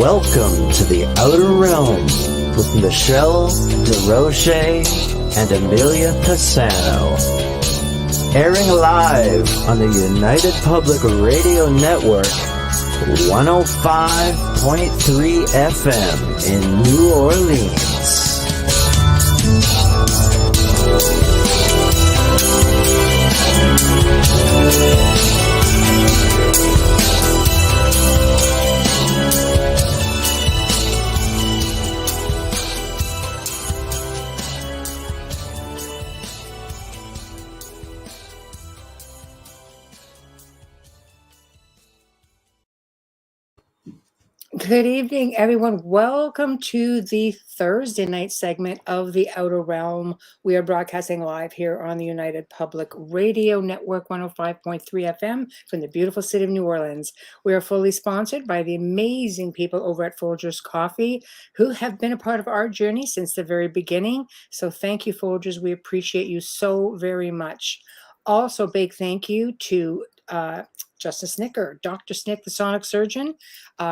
Welcome to the Outer Realm with Michel Desmarquet and Amelia Pisano. Airing live on the United Public Radio Network, 105.3 FM in New Orleans. Good evening, everyone. Welcome to the Thursday night segment of The Outer Realm. We are broadcasting live here on the United Public Radio Network, 105.3 FM from the beautiful city of New Orleans. We are fully sponsored by the amazing people over at Folgers Coffee, who have been a part of our journey since the very beginning. So thank you, Folgers. We appreciate you so very much. Also, big thank you to Justin Snicker, Dr. Snick, the sonic surgeon,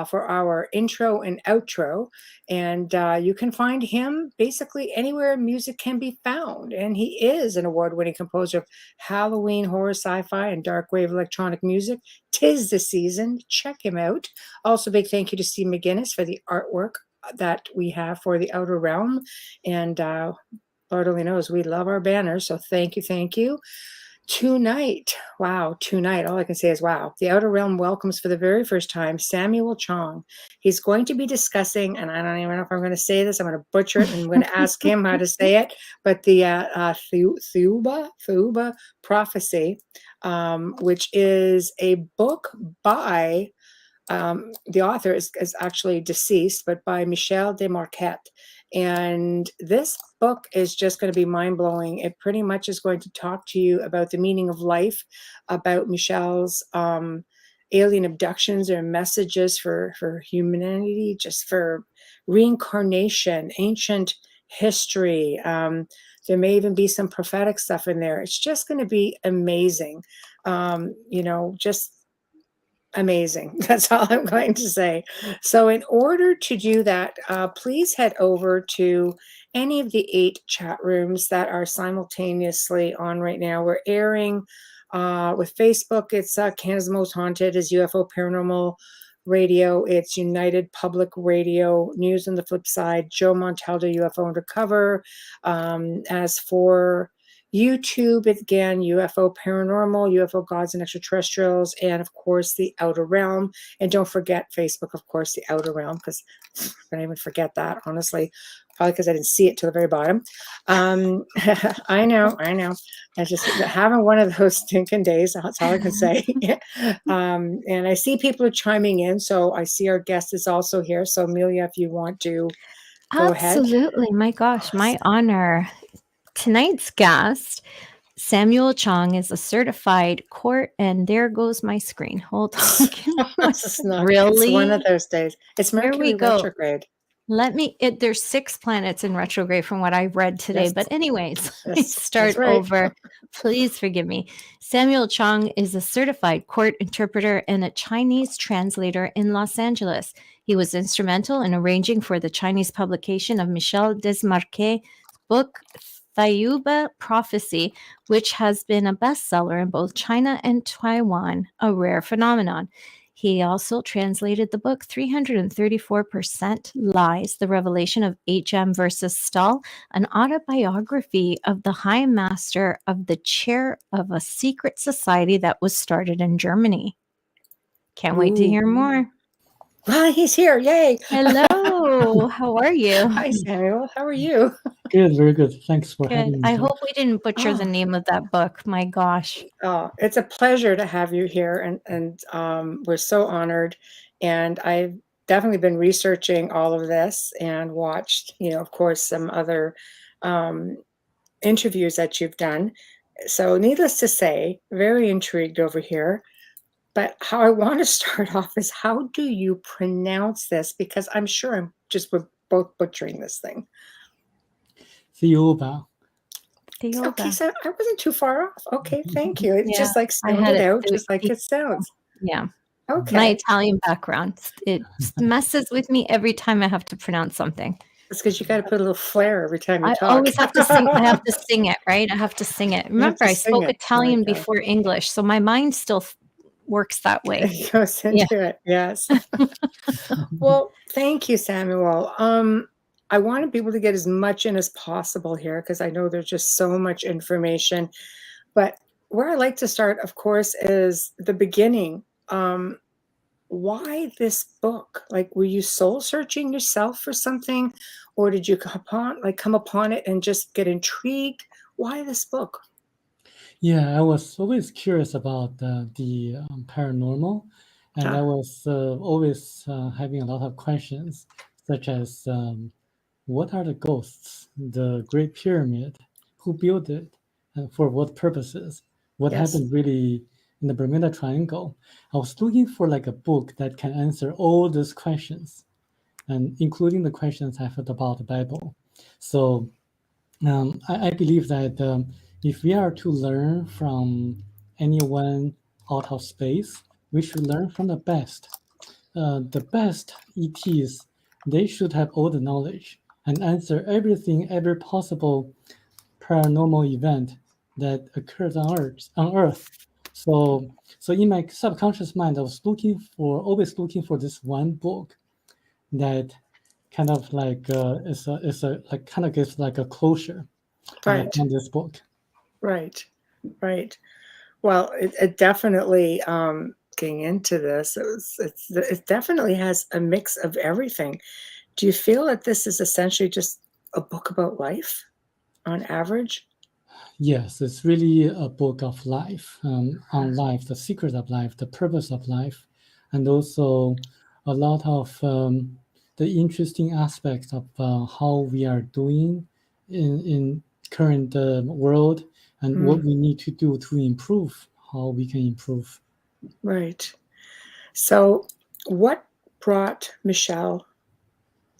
for our intro and outro. And you can find him basically anywhere music can be found. And he is an award-winning composer of Halloween, horror, sci-fi, and dark wave electronic music. 'Tis the season. Check him out. Also, big thank you to Steve McGinnis for the artwork that we have for the Outer Realm. And Lord only knows we love our banners. So thank you, thank you. Tonight, all I can say is wow. The Outer Realm welcomes for the very first time Samuel Chong. He's going to be discussing, and I don't even know if I'm going to say this, I'm going to butcher it, and I'm going to ask him how to say it, but the Thiaoouba Prophecy, which is a book by, the author is actually deceased, but by Michel Desmarquet. And this book is just going to be mind-blowing. It pretty much is going to talk to you about the meaning of life, about Michel's alien abductions or messages for humanity, just for reincarnation, ancient history. There may even be some prophetic stuff in there. It's just going to be amazing. Just amazing. That's all I'm going to say. So in order to do that, please head over to any of the 8 chat rooms that are simultaneously on right now. We're airing with Facebook. It's Canada's Most Haunted is UFO Paranormal Radio. It's United Public Radio News on the flip side. Joe Montaldo, UFO Undercover. As for YouTube, again, UFO Paranormal, UFO Gods and Extraterrestrials, and of course, The Outer Realm. And don't forget Facebook, of course, The Outer Realm, because I don't even forget that, honestly, probably because I didn't see it to the very bottom. I know. I just having one of those stinking days, that's all I can say. And I see people are chiming in, so I see our guest is also here. So Amelia, if you want to go ahead. Absolutely. My gosh, my honor. Tonight's guest, Samuel Chong, is a certified court, and there goes my screen. Hold on. Really? It's one of those days. It's Mercury retrograde. There's 6 planets in retrograde from what I read today. Yes. But anyways, let me start over. Please forgive me. Samuel Chong is a certified court interpreter and a Chinese translator in Los Angeles. He was instrumental in arranging for the Chinese publication of Michel Desmarquet's book, Thiaoouba Prophecy, which has been a bestseller in both China and Taiwan, a rare phenomenon. He also translated the book 334% Lies, the Revelation of H.M. versus Stuhl, an autobiography of the High Master of the Chair of a secret society that was started in Germany. Can't wait to hear more. Well, he's here. Yay. Hello. How are you? Hi, Samuel. How are you? Good, very good. Thanks for having me. I hope we didn't butcher the name of that book. My gosh. Oh, it's a pleasure to have you here, and we're so honored. And I've definitely been researching all of this and watched, of course, some other interviews that you've done. So needless to say, very intrigued over here. But how I want to start off is, how do you pronounce this? Because I'm sure we're both butchering this thing. Thiaoouba. Okay, so I wasn't too far off. Okay, thank you. It's just like sounded out, just like it sounds. Yeah. My Okay. Italian background, it messes with me every time I have to pronounce something. It's because you got to put a little flair every time you I talk. always have to sing. I have to sing it, right? I have to sing it. Remember, to I sing spoke it. Italian My God. before English, so my mind still works that way. It goes into it. Yes. Well, thank you, Samuel. I want people to get as much in as possible here because I know there's just so much information. But where I like to start, of course, is the beginning. Why this book? Like, were you soul searching yourself for something, or did you come upon it and just get intrigued? Why this book? Yeah, I was always curious about the paranormal, and I Ah, was always having a lot of questions, such as what are the ghosts, the Great Pyramid, who built it, and for what purposes, what yes, happened really in the Bermuda Triangle. I was looking for like a book that can answer all these questions, and including the questions I had about the Bible. So I believe that if we are to learn from anyone out of space, we should learn from the best ETs. They should have all the knowledge and answer everything, every possible paranormal event that occurs on Earth. So in my subconscious mind, I was always looking for this one book that kind of like is a like kind of gives like a closure, and I right, found this book. right, right. Well, it definitely getting into this. It definitely has a mix of everything. Do you feel that this is essentially just a book about life on average? Yes, it's really a book of life, on life, the secret of life, the purpose of life, and also a lot of the interesting aspects of how we are doing in current world and what Mm, we need to do to improve, how we can improve. right. So, what brought Michel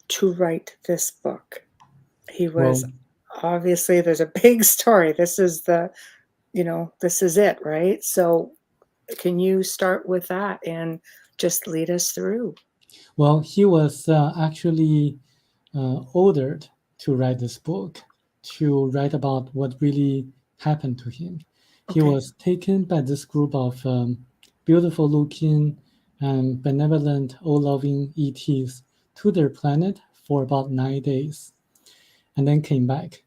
to write this book? He was Well, obviously there's a big story. This is this is it, right? So, can you start with that and just lead us through? well, he was actually ordered to write this book, to write about what really happened to him. He Okay. was taken by this group of beautiful looking and benevolent, all loving ETs to their planet for about 9 days and then came back.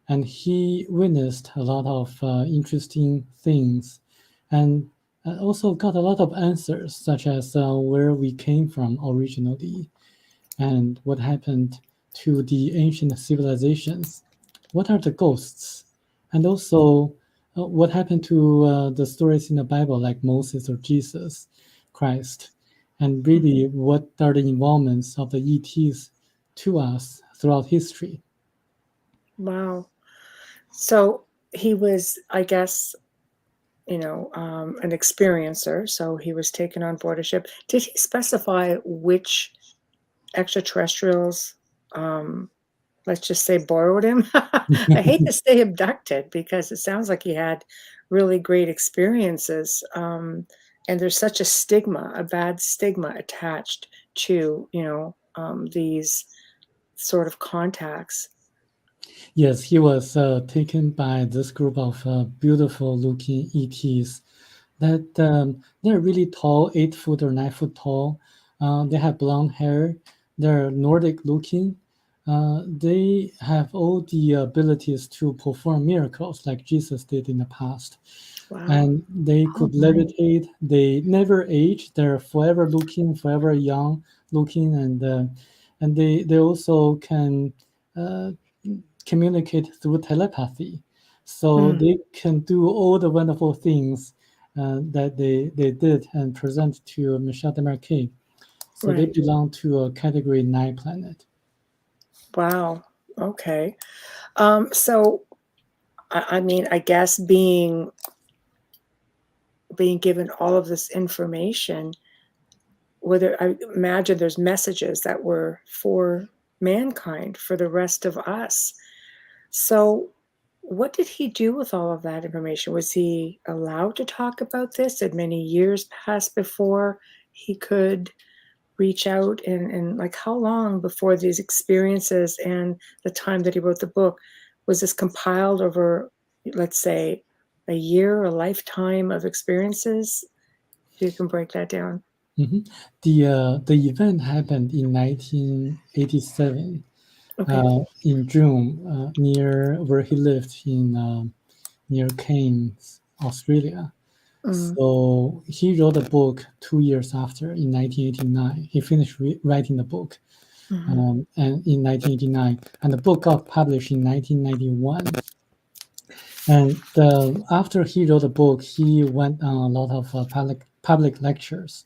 And he witnessed a lot of interesting things and also got a lot of answers, such as where we came from originally and what happened to the ancient civilizations. What are the ghosts? And also, what happened to the stories in the Bible, like Moses or Jesus Christ? And Mhm. really, what are the involvements of the ETs to us throughout history? Wow. So he was, I guess, an experiencer. So he was taken on board a ship. Did he specify which extraterrestrials, let's just say, borrowed him? I hate to say abducted because it sounds like he had really great experiences. And there's such a stigma, a bad stigma attached to, these sort of contacts. Yes, he was taken by this group of beautiful looking ETs that they're really tall, 8 foot or 9 foot tall. They have blonde hair. They're Nordic looking. They have all the abilities to perform miracles like Jesus did in the past. Wow. And they Oh could my. levitate. They never age. They're forever looking, forever young looking, and they also can uh, communicate through telepathy. So Mm, they can do all the wonderful things that they did and present to Michel Desmarquet. So they right. belong to a category 9 planet. Wow. Okay. So I mean, I guess being given all of this information, whether I imagine there's messages that were for mankind, for the rest of us. So what did he do with all of that information? Was he allowed to talk about this? Had many years passed before he could reach out, and like how long before these experiences and the time that he wrote the book, was this compiled over, let's say, a year, a lifetime of experiences? If you can break that down. Mhm. The event happened in 1987 Okay. in June, near where he lived in near Cairns, Australia. Mm, So he wrote a book 2 years after, in 1989. He finished writing the book, mhm. and in 1989, and the book got published in 1991. And after he wrote the book, he went on a lot of public lectures.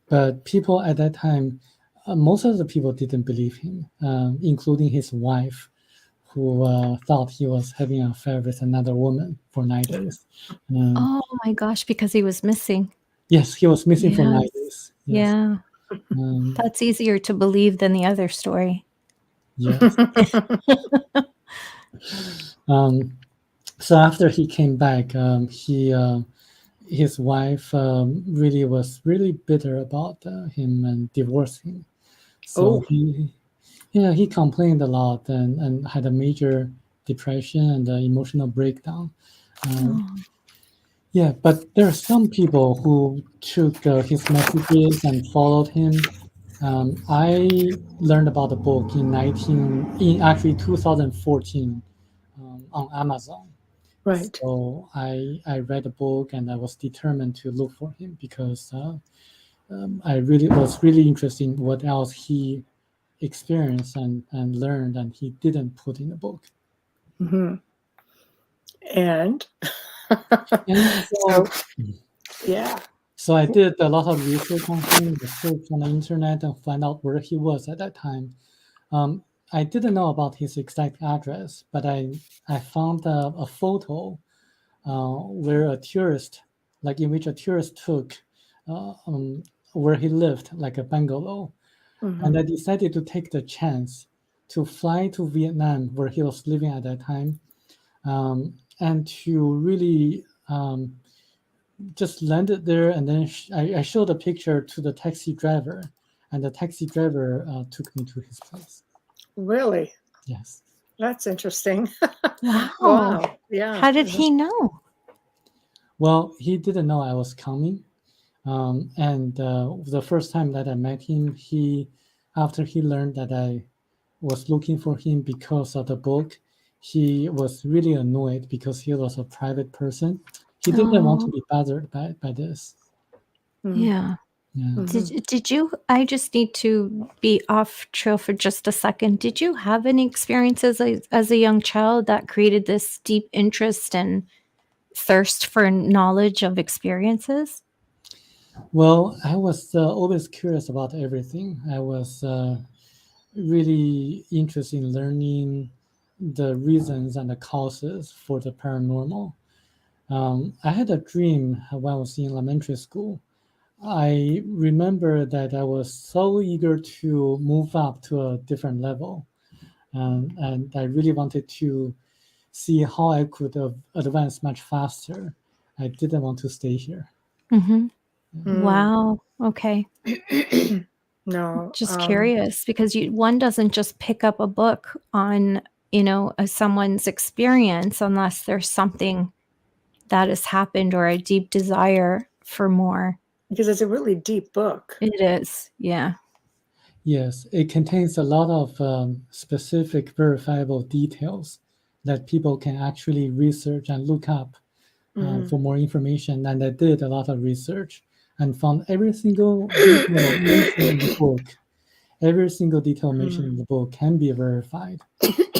But people at that time, most of the people didn't believe him, including his wife, who thought he was having an affair with another woman for 9 days. Oh my gosh, because he was missing. Yes, he was missing for 9 Yes. days. Yes. Yeah. That's easier to believe than the other story. Yes. So after he came back, his wife really was really bitter about him and divorced him. So Oh. he complained a lot and had a major depression and emotional breakdown. Yeah, but there are some people who took his messages and followed him. I learned about the book in actually 2014 on Amazon. Right. So I read the book and I was determined to look for him because I really was really interested in what else he experienced and learned and he didn't put in the book. Mhm. And And so, yeah. so I did a lot of research on him, search on the internet and find out where he was at that time. I didn't know about his exact address, but I found a photo where a tourist, like in which a tourist took where he lived, like a bungalow. And I Mhm. decided to take the chance to fly to Vietnam, where he was living at that time, and to really just landed there. And then I showed a picture to the taxi driver, and the taxi driver took me to his place. Really? Yes. That's interesting. Wow. Wow. Yeah. How did he know? Well, he didn't know I was coming. And the first time that I met him, after he learned that I was looking for him because of the book, he was really annoyed because he was a private person. He didn't want to Oh, be bothered by this. Mhm. yeah. Yeah. Mhm. Did you, I just need to be off trail for just a second. Did you have any experiences as a young child that created this deep interest and thirst for knowledge of experiences? Well, I was always curious about everything. I was really interested in learning the reasons and the causes for the paranormal. I had a dream when I was in elementary school. I remember that I was so eager to move up to a different level, and I really wanted to see how I could advance much faster. I didn't want to stay here. Mm-hmm. Mm. Wow. Okay. No. Just curious because one doesn't just pick up a book on, someone's experience unless there's something that has happened or a deep desire for more. Because it's a really deep book. It is. Yeah. Yes, it contains a lot of specific verifiable details that people can actually research and look up Mhm. for more information. And I did a lot of research and found every single detail mentioned in the book. Every single detail mentioned in the book can be verified.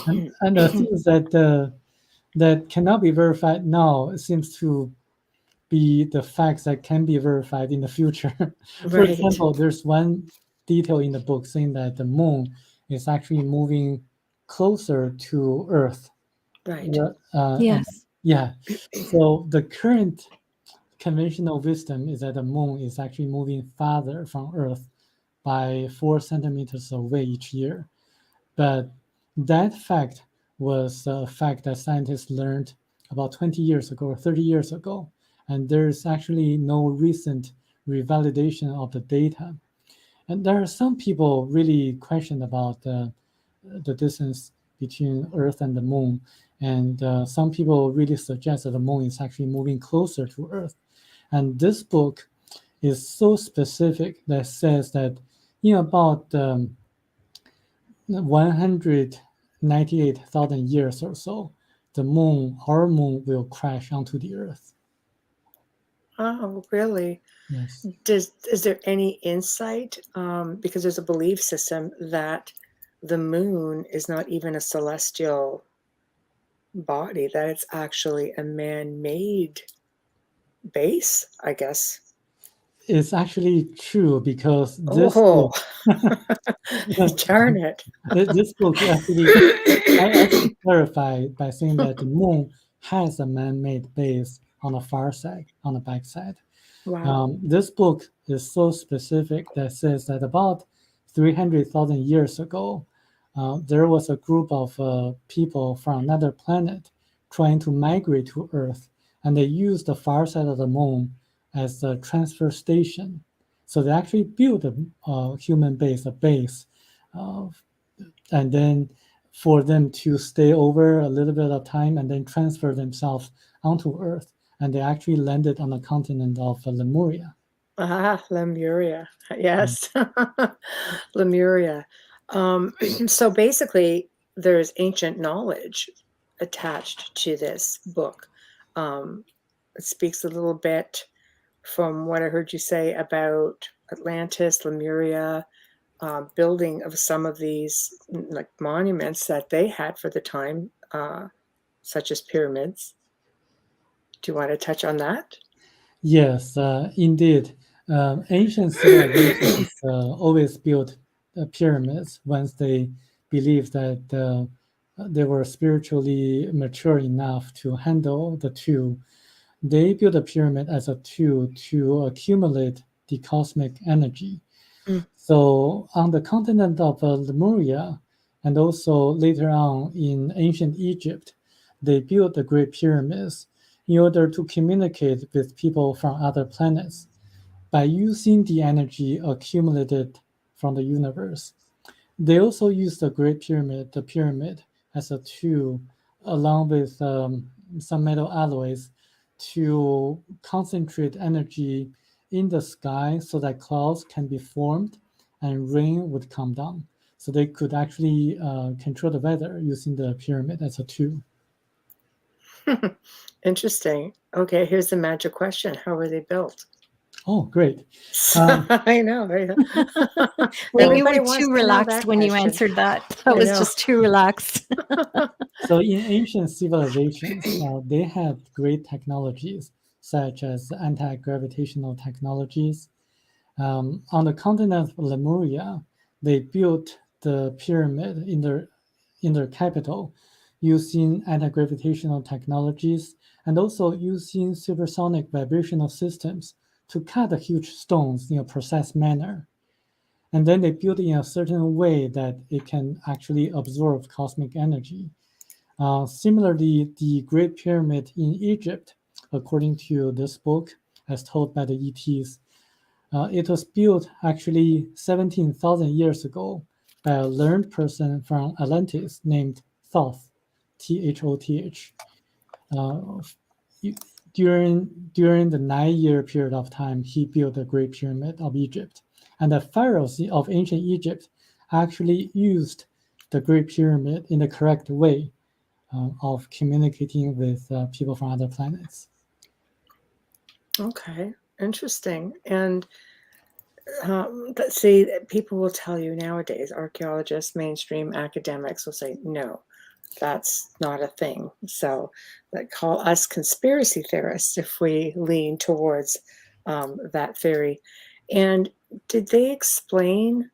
And the things that cannot be verified now seems to be the facts that can be verified in the future. For Right. example, there's one detail in the book saying that the moon is actually moving closer to Earth. Right. And Yes. yeah, so the current conventional wisdom is that the moon is actually moving farther from Earth by 4 centimeters away each year. But that fact was a fact that scientists learned about 20 years ago or 30 years ago. And there's actually no recent revalidation of the data. And there are some people really question about the distance between Earth and the Moon. And some people really suggest that the Moon is actually moving closer to Earth. And this book is so specific that says that in about 198,000 years or so, the moon, our moon, will crash onto the Earth. Oh, really? Yes. Is there any insight? Because there's a belief system that the moon is not even a celestial body, that it's actually a man-made base, I guess. It's actually true because this Oh, book, darn it. this book actually clarify by saying that the moon has a man-made base on the far side, on the back side. Wow. This book is so specific that says that about 300,000 years ago, there was a group of people from another planet trying to migrate to Earth, and they used the far side of the moon as a transfer station. So they actually built a human base, and then for them to stay over a little bit of time and then transfer themselves onto Earth. And they actually landed on the continent of Lemuria. Lemuria. Yes. Lemuria. So basically, there's ancient knowledge attached to this book. It speaks a little bit from what I heard you say about Atlantis, Lemuria, building of some of these like monuments that they had for the time, such as pyramids. Do you want to touch on that? Yes, indeed. Ancient civilizations always built pyramids once they believed that they were spiritually mature enough to handle the tool. They built a pyramid as a tool to accumulate the cosmic energy. So on the continent of Lemuria, and also later on in ancient Egypt, they built the Great Pyramids in order to communicate with people from other planets by using the energy accumulated from the universe. They also used the pyramid, as a tool, along with some metal alloys, to concentrate energy in the sky so that clouds can be formed and rain would come down. So they could actually control the weather using the pyramid as a tool. Interesting. Okay, here's the magic question. How were they built? Oh, great. I know. Well, you were too relaxed when you answered that. That was just too relaxed. So in ancient civilizations, they had great technologies such as anti-gravitational technologies. On the continent of Lemuria, they built the pyramid in their capital using anti-gravitational technologies and also using supersonic vibrational systems to cut the huge stones in a precise manner. And then they built it in a certain way that it can actually absorb cosmic energy. Similarly, the Great Pyramid in Egypt, according to this book, as told by the ETs, it was built actually 17,000 years ago by a learned person from Atlantis named Thoth, Thoth. During the 9-year period of time, he built the Great Pyramid of Egypt. And the pharaohs of ancient Egypt actually used the Great Pyramid in the correct way of communicating with people from other planets. Okay, interesting. And let's see, people will tell you nowadays, archaeologists, mainstream academics will say, no, that's not a thing. So they call us conspiracy theorists if we lean towards that theory. And did they explain,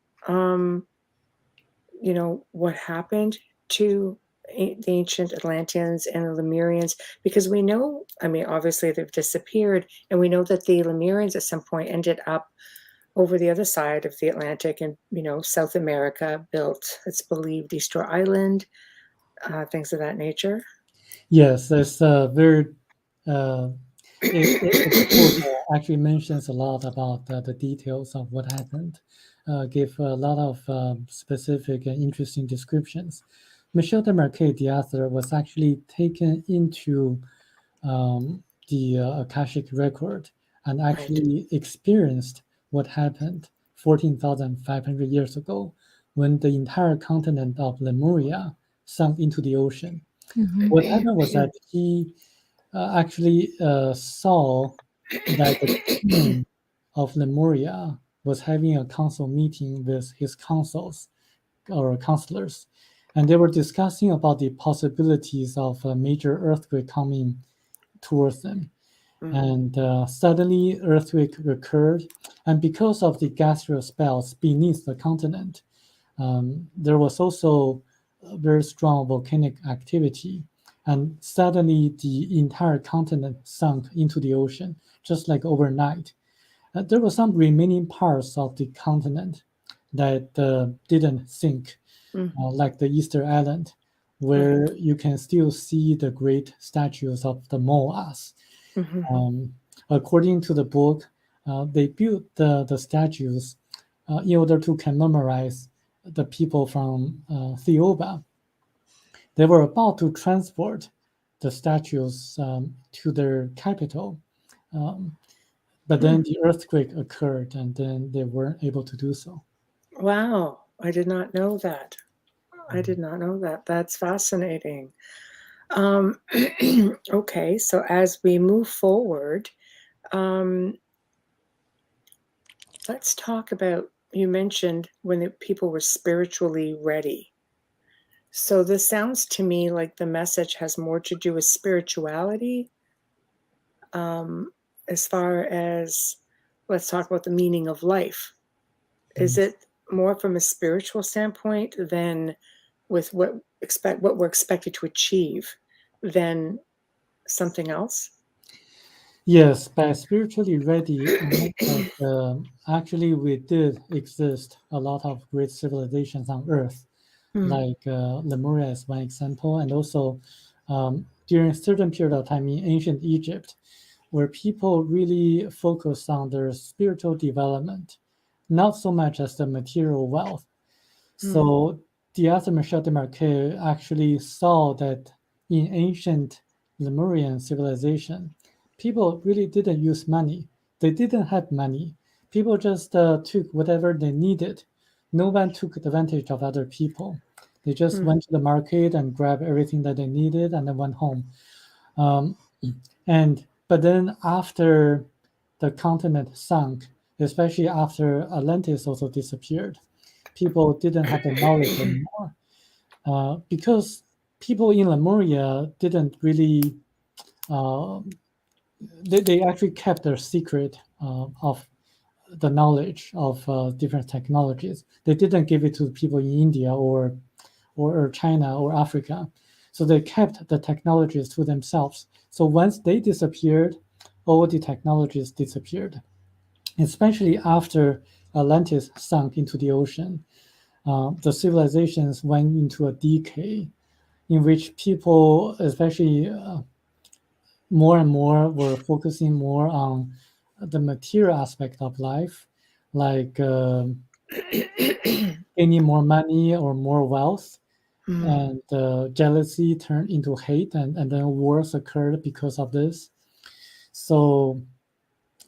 what happened to the ancient Atlanteans and the Lemurians? Because we know, obviously they've disappeared, and we know that the Lemurians at some point ended up over the other side of the Atlantic and, South America, built, it's believed, Easter Island, things of that nature. Yes, that's very the book actually mentions a lot about the details of what happened, give a lot of specific and interesting descriptions. Michel Desmarquet, the author, was actually taken into the Akashic record and Right. actually experienced what happened 14,500 years ago when the entire continent of Lemuria sunk into the ocean. What happened was that he actually saw that the king of Lemuria was having a council meeting with his councils or counselors, and they were discussing about the possibilities of a major earthquake coming towards them. And suddenly, earthquake occurred, and because of the gastrial spells beneath the continent, there was also a very strong volcanic activity, and suddenly the entire continent sunk into the ocean, just like overnight. There were some remaining parts of the continent that didn't sink, like the Easter Island, where you can still see the great statues of the Moas. According to the book, they built the statues in order to commemorate the people from Thiaoouba. They were about to transport the statues to their capital, but then the earthquake occurred, and then they weren't able to do so. Wow, I did not know that. I did not know that. That's fascinating. Okay, so as we move forward, let's talk about, you mentioned when the people were spiritually ready. So this sounds to me like the message has more to do with spirituality, as far as, let's talk about the meaning of life. Is it more from a spiritual standpoint than with what we're expected to achieve than something else? Yes, by spiritually ready, it meant that actually we did exist a lot of great civilizations on Earth, like Lemuria is one example, and also during a certain period of time in ancient Egypt, where people really focused on their spiritual development, not so much as the material wealth. So the author Michel Desmarquet actually saw that in ancient Lemurian civilization, people really didn't use money. They didn't have money. People just took whatever they needed. No one took advantage of other people. They just went to the market and grabbed everything that they needed and then went home. But then after the continent sunk, especially after Atlantis also disappeared, people didn't have the knowledge anymore because people in Lemuria didn't really. They actually kept their secret of the knowledge of different technologies. They didn't give it to people in India or China or Africa. So they kept the technologies to themselves. So once they disappeared, all the technologies disappeared, especially after Atlantis sunk into the ocean. The civilizations went into a decay in which people, especially more and more, were focusing more on the material aspect of life, like gaining more money or more wealth. And jealousy turned into hate, and then wars occurred because of this. So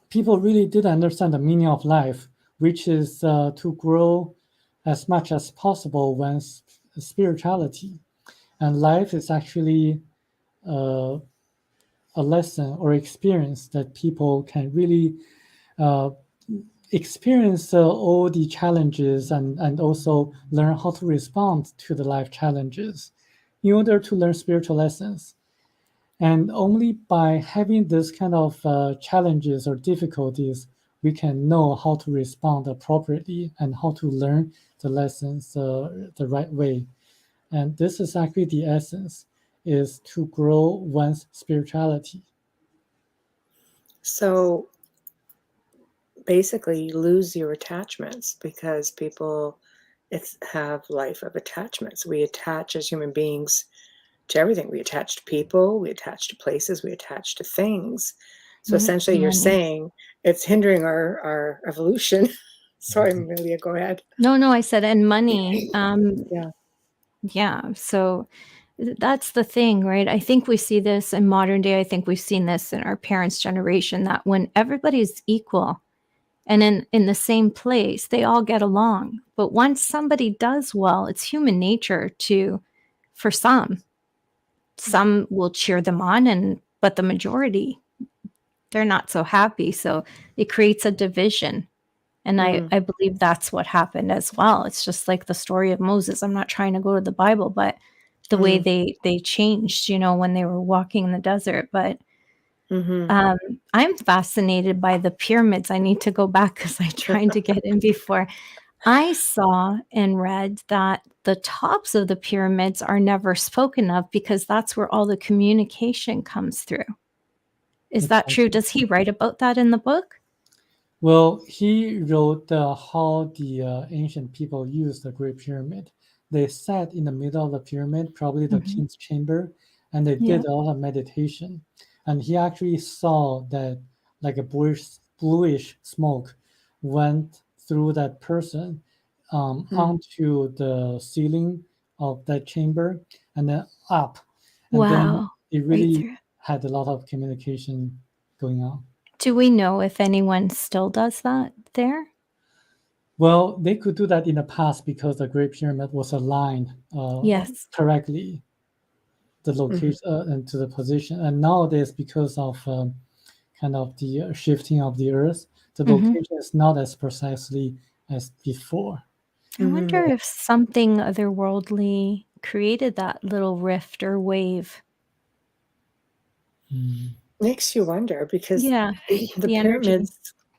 people really did understand the meaning of life, which is to grow as much as possible with spirituality. And life is actually a lesson or experience that people can really experience all the challenges and also learn how to respond to the life challenges in order to learn spiritual lessons. And only by having this kind of challenges or difficulties, we can know how to respond appropriately and how to learn the lessons the right way. And this is actually the essence, is to grow one's spirituality. So basically, you lose your attachments because people have life of attachments. We attach as human beings to everything. We attach to people, we attach to places, we attach to things. So essentially, you're Money. saying it's hindering our evolution. Sorry, Amelia, go ahead. No, I said, and money. Yeah. Yeah. So that's the thing, right? I think we see this in modern day. I think we've seen this in our parents' generation, that when everybody's equal and in the same place, they all get along. But once somebody does well, it's human nature for some will cheer them on, but the majority, they're not so happy. So it creates a division. And I believe that's what happened as well. It's just like the story of Moses. I'm not trying to go to the Bible, but the way they changed, when they were walking in the desert. But I'm fascinated by the pyramids. I need to go back because I tried to get in before. I saw and read that the tops of the pyramids are never spoken of because that's where all the communication comes through. Is that true? Does he write about that in the book? Well, he wrote how the ancient people used the Great Pyramid. They sat in the middle of the pyramid, probably the king's chamber, and they did a lot of meditation. And he actually saw that like a bluish smoke went through that person onto the ceiling of that chamber and then up. And then it really had a lot of communication going on. Do we know if anyone still does that there? Well, they could do that in the past because the Great Pyramid was aligned correctly, the location and to the position. And nowadays, because of kind of the shifting of the Earth, the location is not as precisely as before. I wonder if something otherworldly created that little rift or wave. Makes you wonder, because the pyramids energy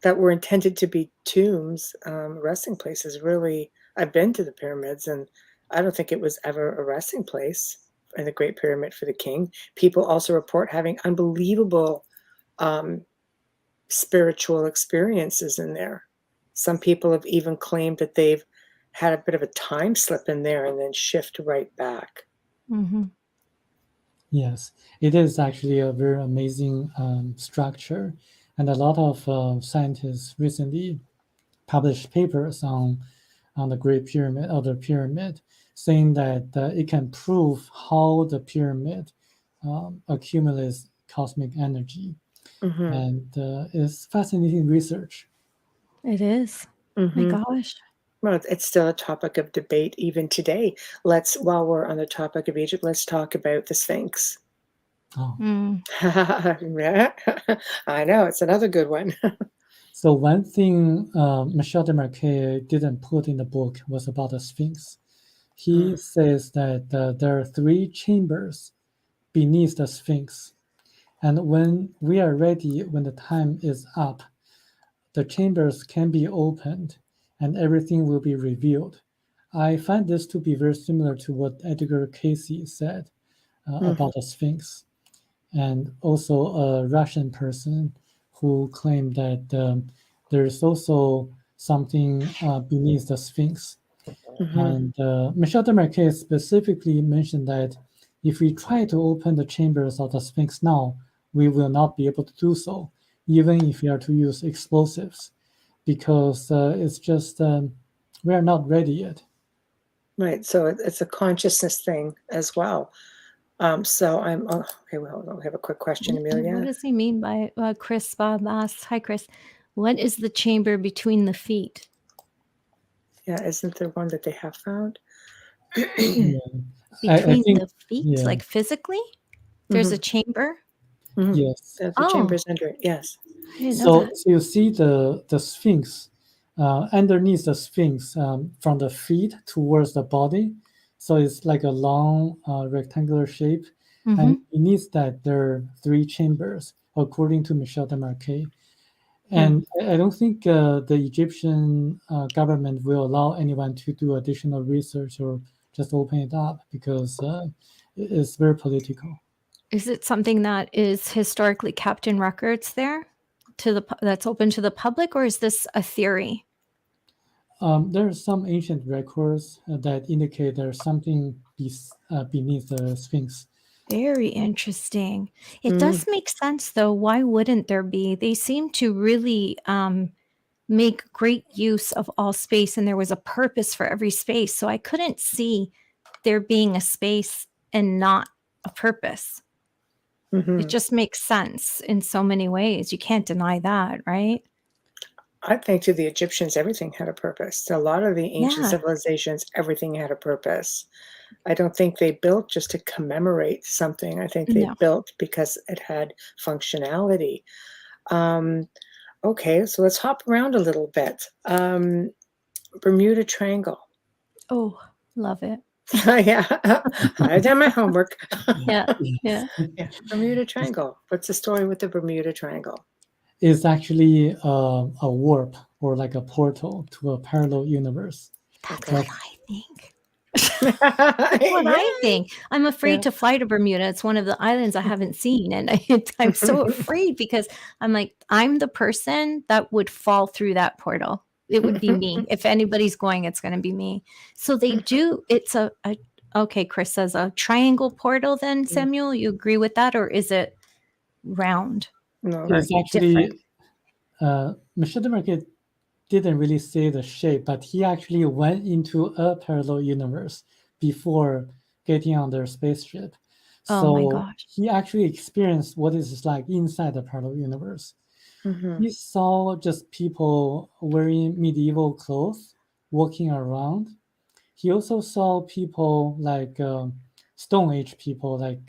that were intended to be tombs, resting places, really, I've been to the pyramids, and I don't think it was ever a resting place in the Great Pyramid for the king. People also report having unbelievable spiritual experiences in there. Some people have even claimed that they've had a bit of a time slip in there and then shift right back. Yes, it is actually a very amazing structure. And a lot of scientists recently published papers on the Great Pyramid or the pyramid, saying that it can prove how the pyramid accumulates cosmic energy. And it's fascinating research. It is. My gosh. Well, it's still a topic of debate even today. While we're on the topic of Egypt, let's talk about the Sphinx. Oh. I know, it's another good one. So one thing Michel Desmarquet didn't put in the book was about the Sphinx. He says that there are 3 chambers beneath the Sphinx. And when we are ready, when the time is up, the chambers can be opened and everything will be revealed. I find this to be very similar to what Edgar Cayce said about the Sphinx. And also a Russian person who claimed that there is also something beneath the Sphinx. And Michel Desmarquet specifically mentioned that if we try to open the chambers of the Sphinx now, we will not be able to do so, even if we are to use explosives, because it's just we are not ready yet. Right, so it's a consciousness thing as well. So okay, well, I have a quick question, Amelia. What does he mean by Chris Bob asks? Hi, Chris. What is the chamber between the feet? Yeah, isn't there one that they have found? Between the feet, like physically? There's a chamber? Yes. The chamber's under it, yes. I didn't know that. So you see the Sphinx, underneath the Sphinx, from the feet towards the body. So it's like a long rectangular shape. And beneath that, there are 3 chambers, according to Michel Desmarquet. And I don't think the Egyptian government will allow anyone to do additional research or just open it up because it's very political. Is it something that is historically kept in records there that's open to the public, or is this a theory? There are some ancient records that indicate there's something beneath the Sphinx. Very interesting. It does make sense, though. Why wouldn't there be? They seem to really make great use of all space, and there was a purpose for every space. So I couldn't see there being a space and not a purpose. It just makes sense in so many ways. You can't deny that, right? I think to the Egyptians, everything had a purpose. To a lot of the ancient Yeah. civilizations, everything had a purpose. I don't think they built just to commemorate something. I think they No. built because it had functionality. Okay, so let's hop around a little bit. Bermuda Triangle. Oh, love it. Yeah, I done my homework. Yeah. Yeah. Yeah, Bermuda Triangle. What's the story with the Bermuda Triangle? It's actually a warp or like a portal to a parallel universe. That's Okay. what I think. That's what I think. I'm afraid to fly to Bermuda. It's one of the islands I haven't seen. And I'm so afraid because I'm like, I'm the person that would fall through that portal. It would be me. If anybody's going, it's going to be me. So they do. It's okay, Chris says a triangle portal then, Samuel. You agree with that? Or is it round? No, It's actually, Michel Desmarquet didn't really say the shape, but he actually went into a parallel universe before getting on their spaceship. Oh my So gosh. he actually experienced what it's like inside the parallel universe. Mhm. He saw just people wearing medieval clothes walking around. He also saw people like Stone Age people, like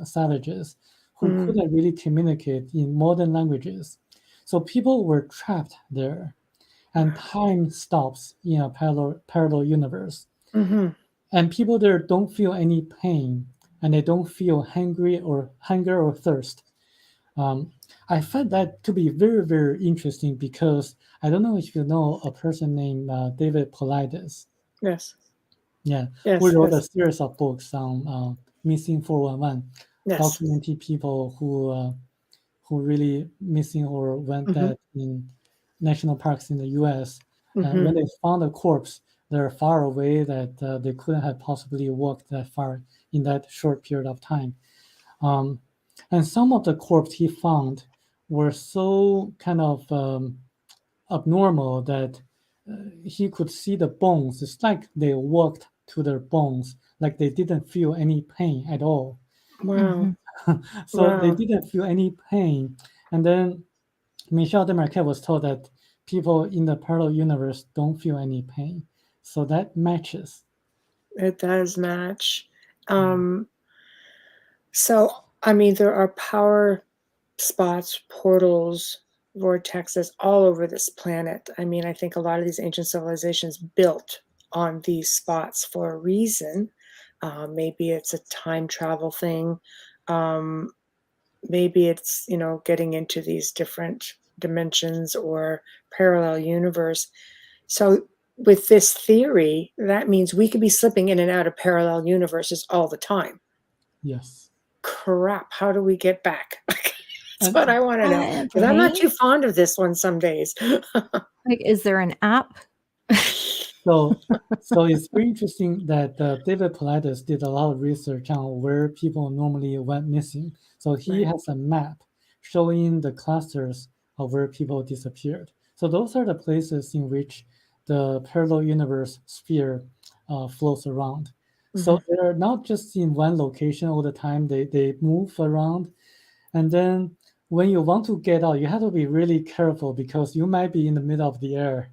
savages, who couldn't really communicate in modern languages. So people were trapped there, and time stops in a parallel universe. Mhm. And people there don't feel any pain, and they don't feel hunger or thirst. I find that to be very, very interesting because I don't know if you know a person named David Paulides. Yes. Yeah, Yes. who wrote a Yes. series of books on missing 411, Yes. documenting people who really missing or went dead in national parks in the U.S. When they found a corpse, they're far away that they couldn't have possibly walked that far in that short period of time. And some of the corpses he found were so kind of abnormal that he could see the bones. It's like they walked to their bones, like they didn't feel any pain at all. Wow. So they Wow. didn't feel any pain. And then Michel Desmarquet was told that people in the parallel universe don't feel any pain. So that matches. It does match. So, I mean, there are power spots, portals, vortexes all over this planet. I mean, I think a lot of these ancient civilizations built on these spots for a reason. Maybe it's a time travel thing. Maybe it's, getting into these different dimensions or parallel universe. So, with this theory, that means we could be slipping in and out of parallel universes all the time. Yes. Crap, how do we get back? That's And what I want to know. Because I'm not too fond of this one some days. Like, is there an app? So it's very interesting that David Paulides did a lot of research on where people normally went missing. So he Right. has a map showing the clusters of where people disappeared. So those are the places in which the parallel universe sphere flows around. So they're not just in one location all the time. They move around. And then when you want to get out, you have to be really careful because you might be in the middle of the air.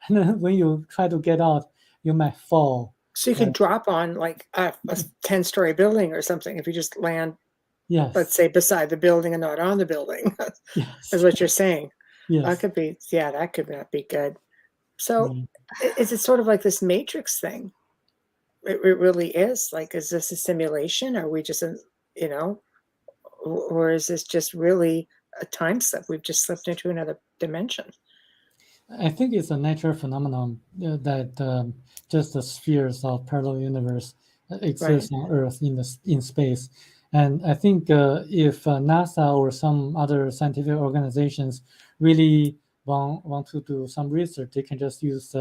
And then when you try to get out, you might fall. So you could drop on like a 10-story building or something if you just land, let's Yes. say, beside the building and not on the building, Yes. is what you're saying. Yes. That could not be good. So is it sort of like this Matrix thing? It really is. Like, is this a simulation? Are we just, or is this just really a time slip? We've just slipped into another dimension. I think it's a natural phenomenon that just the spheres of parallel universe exist on Earth in space. And I think if NASA or some other scientific organizations really want to do some research, they can just use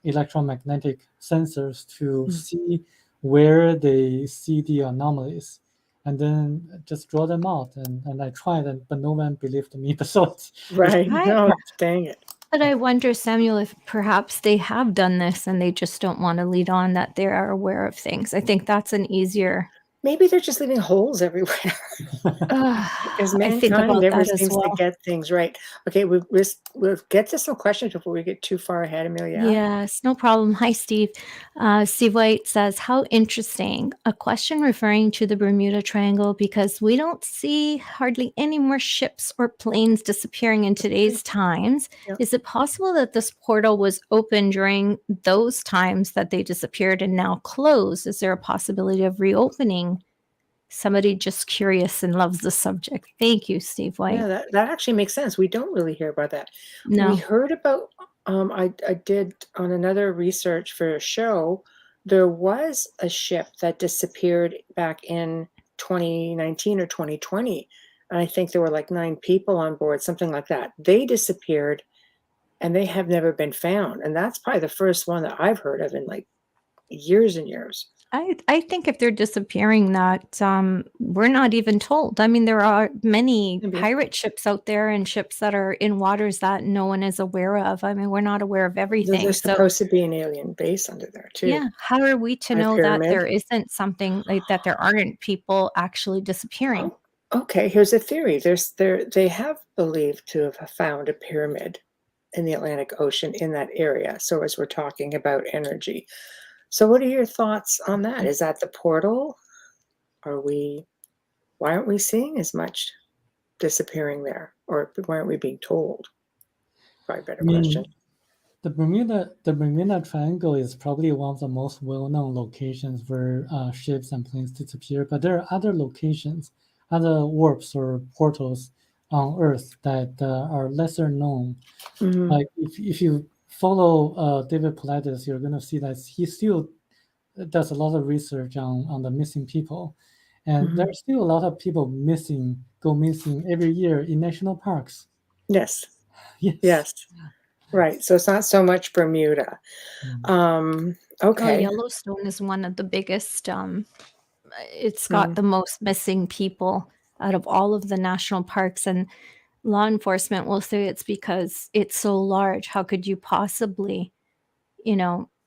electromagnetic sensors to see where they see the anomalies, and then just draw them out. And I tried, but no one believed me. But so Right. Right. No, dang it. But I wonder, Samuel, if perhaps they have done this and they just don't want to lead on that they are aware of things. I think that's an easier. Maybe they're just leaving holes everywhere. Because I think mankind about never that as seems to well. get things right. Okay, we'll get to some questions before we get too far ahead, Amelia. Yes, no problem. Hi, Steve. Steve White says, how interesting. A question referring to the Bermuda Triangle because we don't see hardly any more ships or planes disappearing in today's times. Yep. Is it possible that this portal was open during those times that they disappeared and now closed? Is there a possibility of reopening? Somebody just curious and loves the subject. Thank you, Steve White. Yeah, that actually makes sense. We don't really hear about that. We No. heard about, I did on another research for a show, there was a ship that disappeared back in 2019 or 2020. And I think there were like 9 people on board, something like that. They disappeared and they have never been found. And that's probably the first one that I've heard of in like years and years. I think if they're disappearing that, we're not even told. I mean, there are many Maybe. pirate ships out there and ships that are in waters that no one is aware of. I mean, we're not aware of everything. There's So, supposed to be an alien base under there too. yeah, how are we to My know that pyramid. there isn't something like that? There aren't people actually disappearing. Oh, okay, here's a theory. They have believed to have found a pyramid in the Atlantic Ocean in that area. So as we're talking about energy. So what are your thoughts on that? Is that the portal? Why aren't we seeing as much disappearing there? Or why aren't we being told? Probably a better question. The Bermuda Triangle is probably one of the most well-known locations where ships and planes disappear. But there are other locations, other warps or portals on Earth that are lesser known. Mhm. Like if you follow David Paulides, you're going to see that he still does a lot of research on the missing people, and Mhm. there's still a lot of people go missing every year in national parks. Yes. Yes. Yes. Right. So it's not so much Bermuda. Mm. Oh, Okay. Yellowstone is one of the biggest. It's got the most missing people out of all of the national parks, and law enforcement will say it's because it's so large. How could you possibly,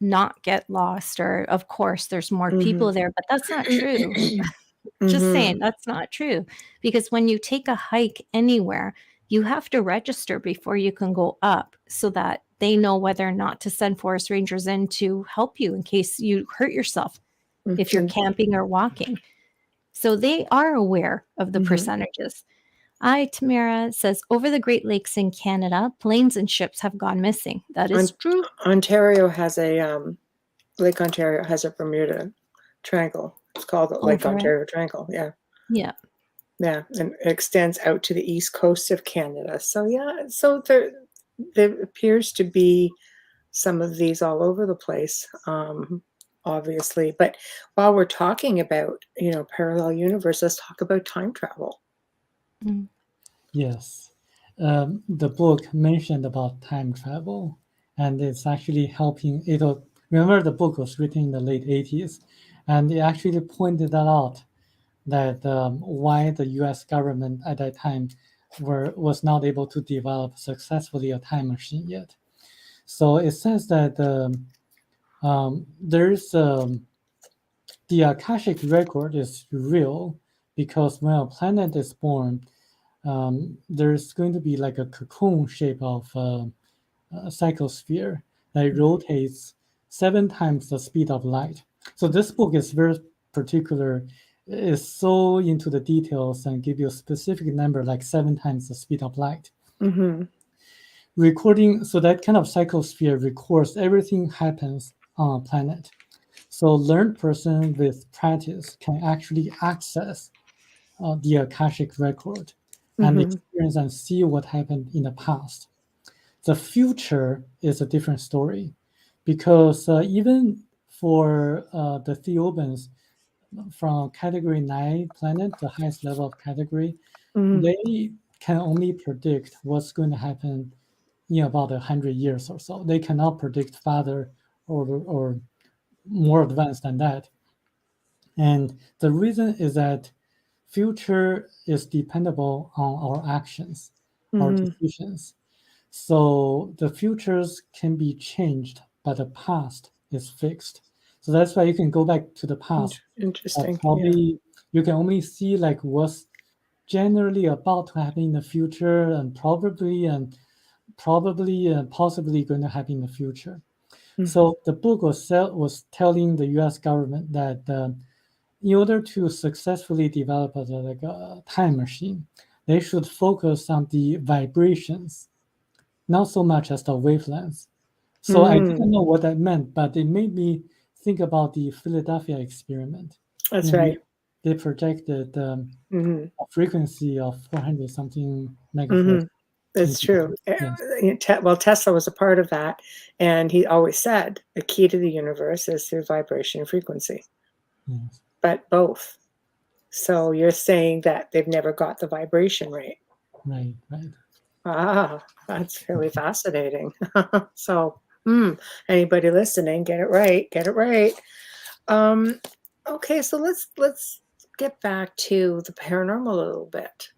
not get lost? Or, of course, there's more people there, but that's not true. Just saying, that's not true. Because when you take a hike anywhere, you have to register before you can go up so that they know whether or not to send forest rangers in to help you in case you hurt yourself if you're camping or walking. So they are aware of the percentages. Tamara says, over the Great Lakes in Canada, planes and ships have gone missing. That is true. Ontario has Lake Ontario has a Bermuda Triangle. It's called the Lake Ontario Triangle. Yeah. Yeah. Yeah. And it extends out to the east coast of Canada. So yeah, so there appears to be some of these all over the place, obviously. But while we're talking about, parallel universe, let's talk about time travel. Yes. The book mentioned about time travel, and it's actually helping. Remember, the book was written in the late 80s, and it actually pointed that out, that why the U.S. government at that time was not able to develop successfully a time machine yet. So it says that there's the Akashic record is real because when a planet is born, there's going to be like a cocoon shape of a psychosphere that rotates 7 times the speed of light. So this book is very particular, is so into the details and give you a specific number like 7 times the speed of light. Recording, so that kind of psychosphere records everything happens on a planet. So learned person with practice can actually access the Akashic record and experience and see what happened in the past. The future is a different story because even for the Thiaoubans from category 9 planet, the highest level of category, they can only predict what's going to happen in about 100 years or so. They cannot predict farther or more advanced than that. And the reason is that future is dependable on our actions, our decisions. So the futures can be changed, but the past is fixed. So that's why you can go back to the past. Interesting. Probably you can only see like what's generally about to happen in the future, and probably possibly going to happen in the future. So the book was telling the U.S. government that in order to successfully develop a time machine, they should focus on the vibrations, not so much as the wavelengths. So I didn't know what that meant, but it made me think about the Philadelphia experiment. That's right. They projected a frequency of 400 something megahertz. That's true. Well, Tesla was a part of that, and he always said the key to the universe is through vibration and frequency. Yes. But both. So you're saying that they've never got the vibration right. Right. Ah, that's really fascinating. So, anybody listening, get it right. Okay, so let's get back to the paranormal a little bit.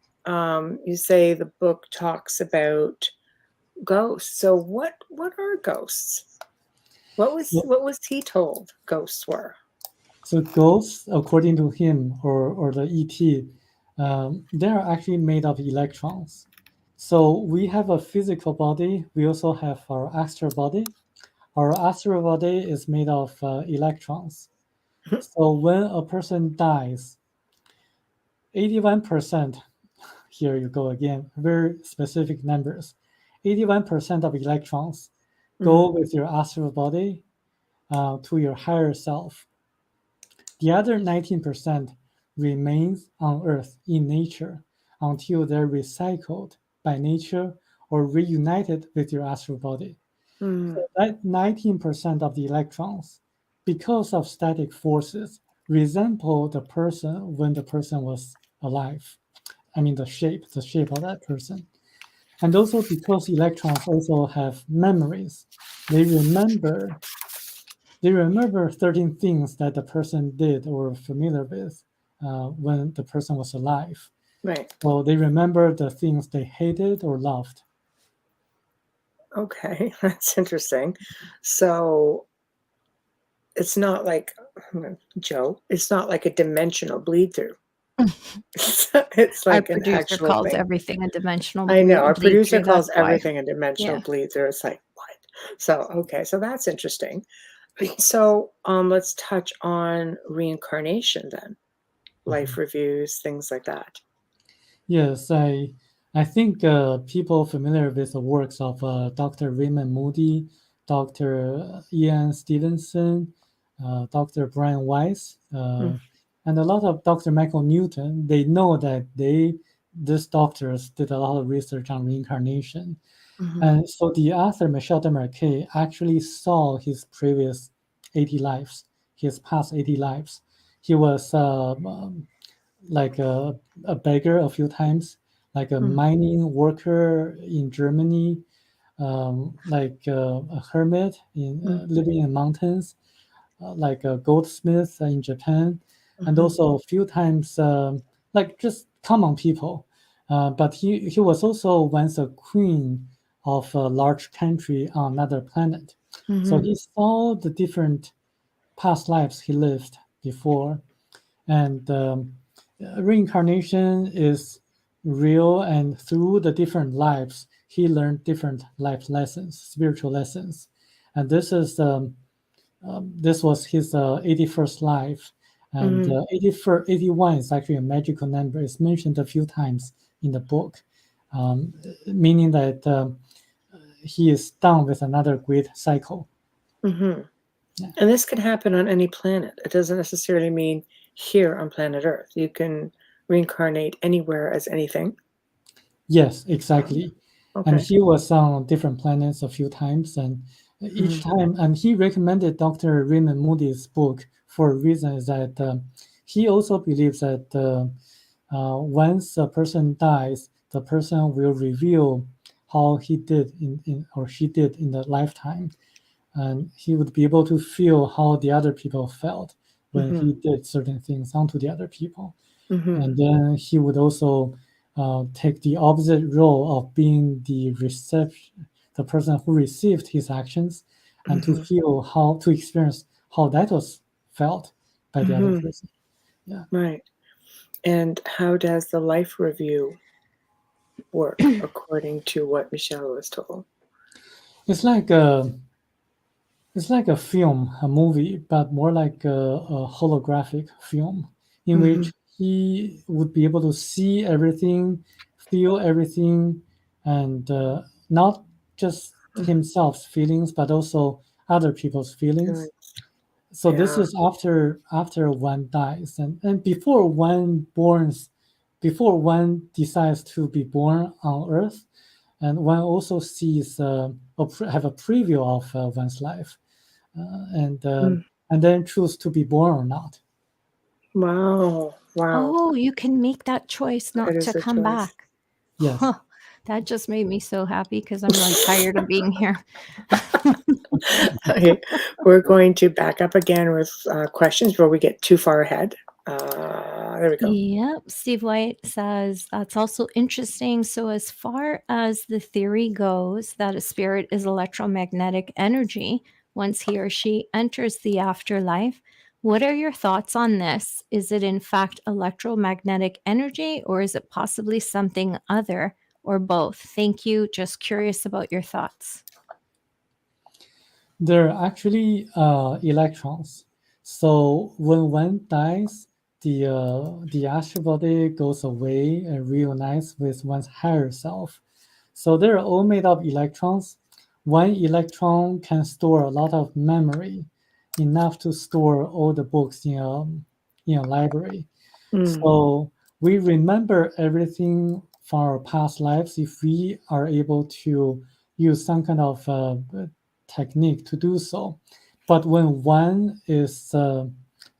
You say the book talks about ghosts. So what are ghosts? What was he told ghosts were? So ghosts, according to him or the ET, they are actually made of electrons. So we have a physical body. We also have our astral body. Our astral body is made of electrons. So when a person dies, 81%, here you go again, very specific numbers. 81% of electrons go with your astral body to your higher self. The other 19% remains on Earth in nature until they're recycled by nature or reunited with your astral body. So that 19% of the electrons, because of static forces, resemble the person when the person was alive. I mean the shape of that person. And also because electrons also have memories, they remember 13 things that the person did or familiar with when the person was alive. Right. So they remember the things they hated or loved. Okay, that's interesting. So it's not like Joe. It's not like a dimensional bleed through. It's like our an producer actual calls thing. everything a dimensional. I know our bleed producer through, calls that's why. everything a dimensional bleed through. It's like what? So okay, so that's interesting. So let's touch on reincarnation then, life reviews, things like that. Yes, I think people familiar with the works of Dr. Raymond Moody, Dr. Ian Stevenson, Dr. Brian Weiss, and a lot of Dr. Michael Newton, they know that these doctors did a lot of research on reincarnation. And so the author, Michel Desmarquet, actually saw his previous 80 lives, his past 80 lives. He was like a beggar a few times, like a mining worker in Germany, like a hermit in living in mountains, like a goldsmith in Japan, and also a few times like just common people. But he was also once a queen of a large country on another planet. So he saw the different past lives he lived before, and reincarnation is real, and through the different lives he learned different life lessons, spiritual lessons. And this was his 81st life, and 81 is actually a magical number. It's mentioned a few times in the book, meaning that he is done with another great cycle. Yeah. And this can happen on any planet. It doesn't necessarily mean here on planet Earth. You can reincarnate anywhere as anything. Yes, exactly. Okay. And he was on different planets a few times, and each time, and he recommended Dr. Raymond Moody's book for a reason, is that he also believes that once a person dies, the person will reveal how he did or she did in the lifetime, and he would be able to feel how the other people felt when he did certain things onto the other people. Mm-hmm. And then he would also take the opposite role of being the person who received his actions, and to feel to experience how that was felt by the other person. Yeah. Right. And how does the life review work according to what Michel was told? It's like a film, a movie, but more like a holographic film in which he would be able to see everything, feel everything, and not just himself's feelings, but also other people's feelings. So this Yeah. is after one dies, and before one decides to be born on Earth, and one also sees have a preview of one's life, and then choose to be born or not. Wow. Wow. Oh, you can make that choice That not is to a come choice. back. Yes. Huh, that just made me so happy because I'm like tired of being here. Okay. We're going to back up again with questions before we get too far ahead. There we go. Yep. Steve White says that's also interesting. So, as far as the theory goes that a spirit is electromagnetic energy, once he or she enters the afterlife, what are your thoughts on this? Is it in fact electromagnetic energy, or is it possibly something other, or both? Thank you. Just curious about your thoughts. They're actually electrons. So when one dies, the astral body goes away and reunites with one's higher self. So they're all made of electrons. One electron can store a lot of memory, enough to store all the books in a library. So we remember everything from our past lives if we are able to use some kind of technique to do so. But when one is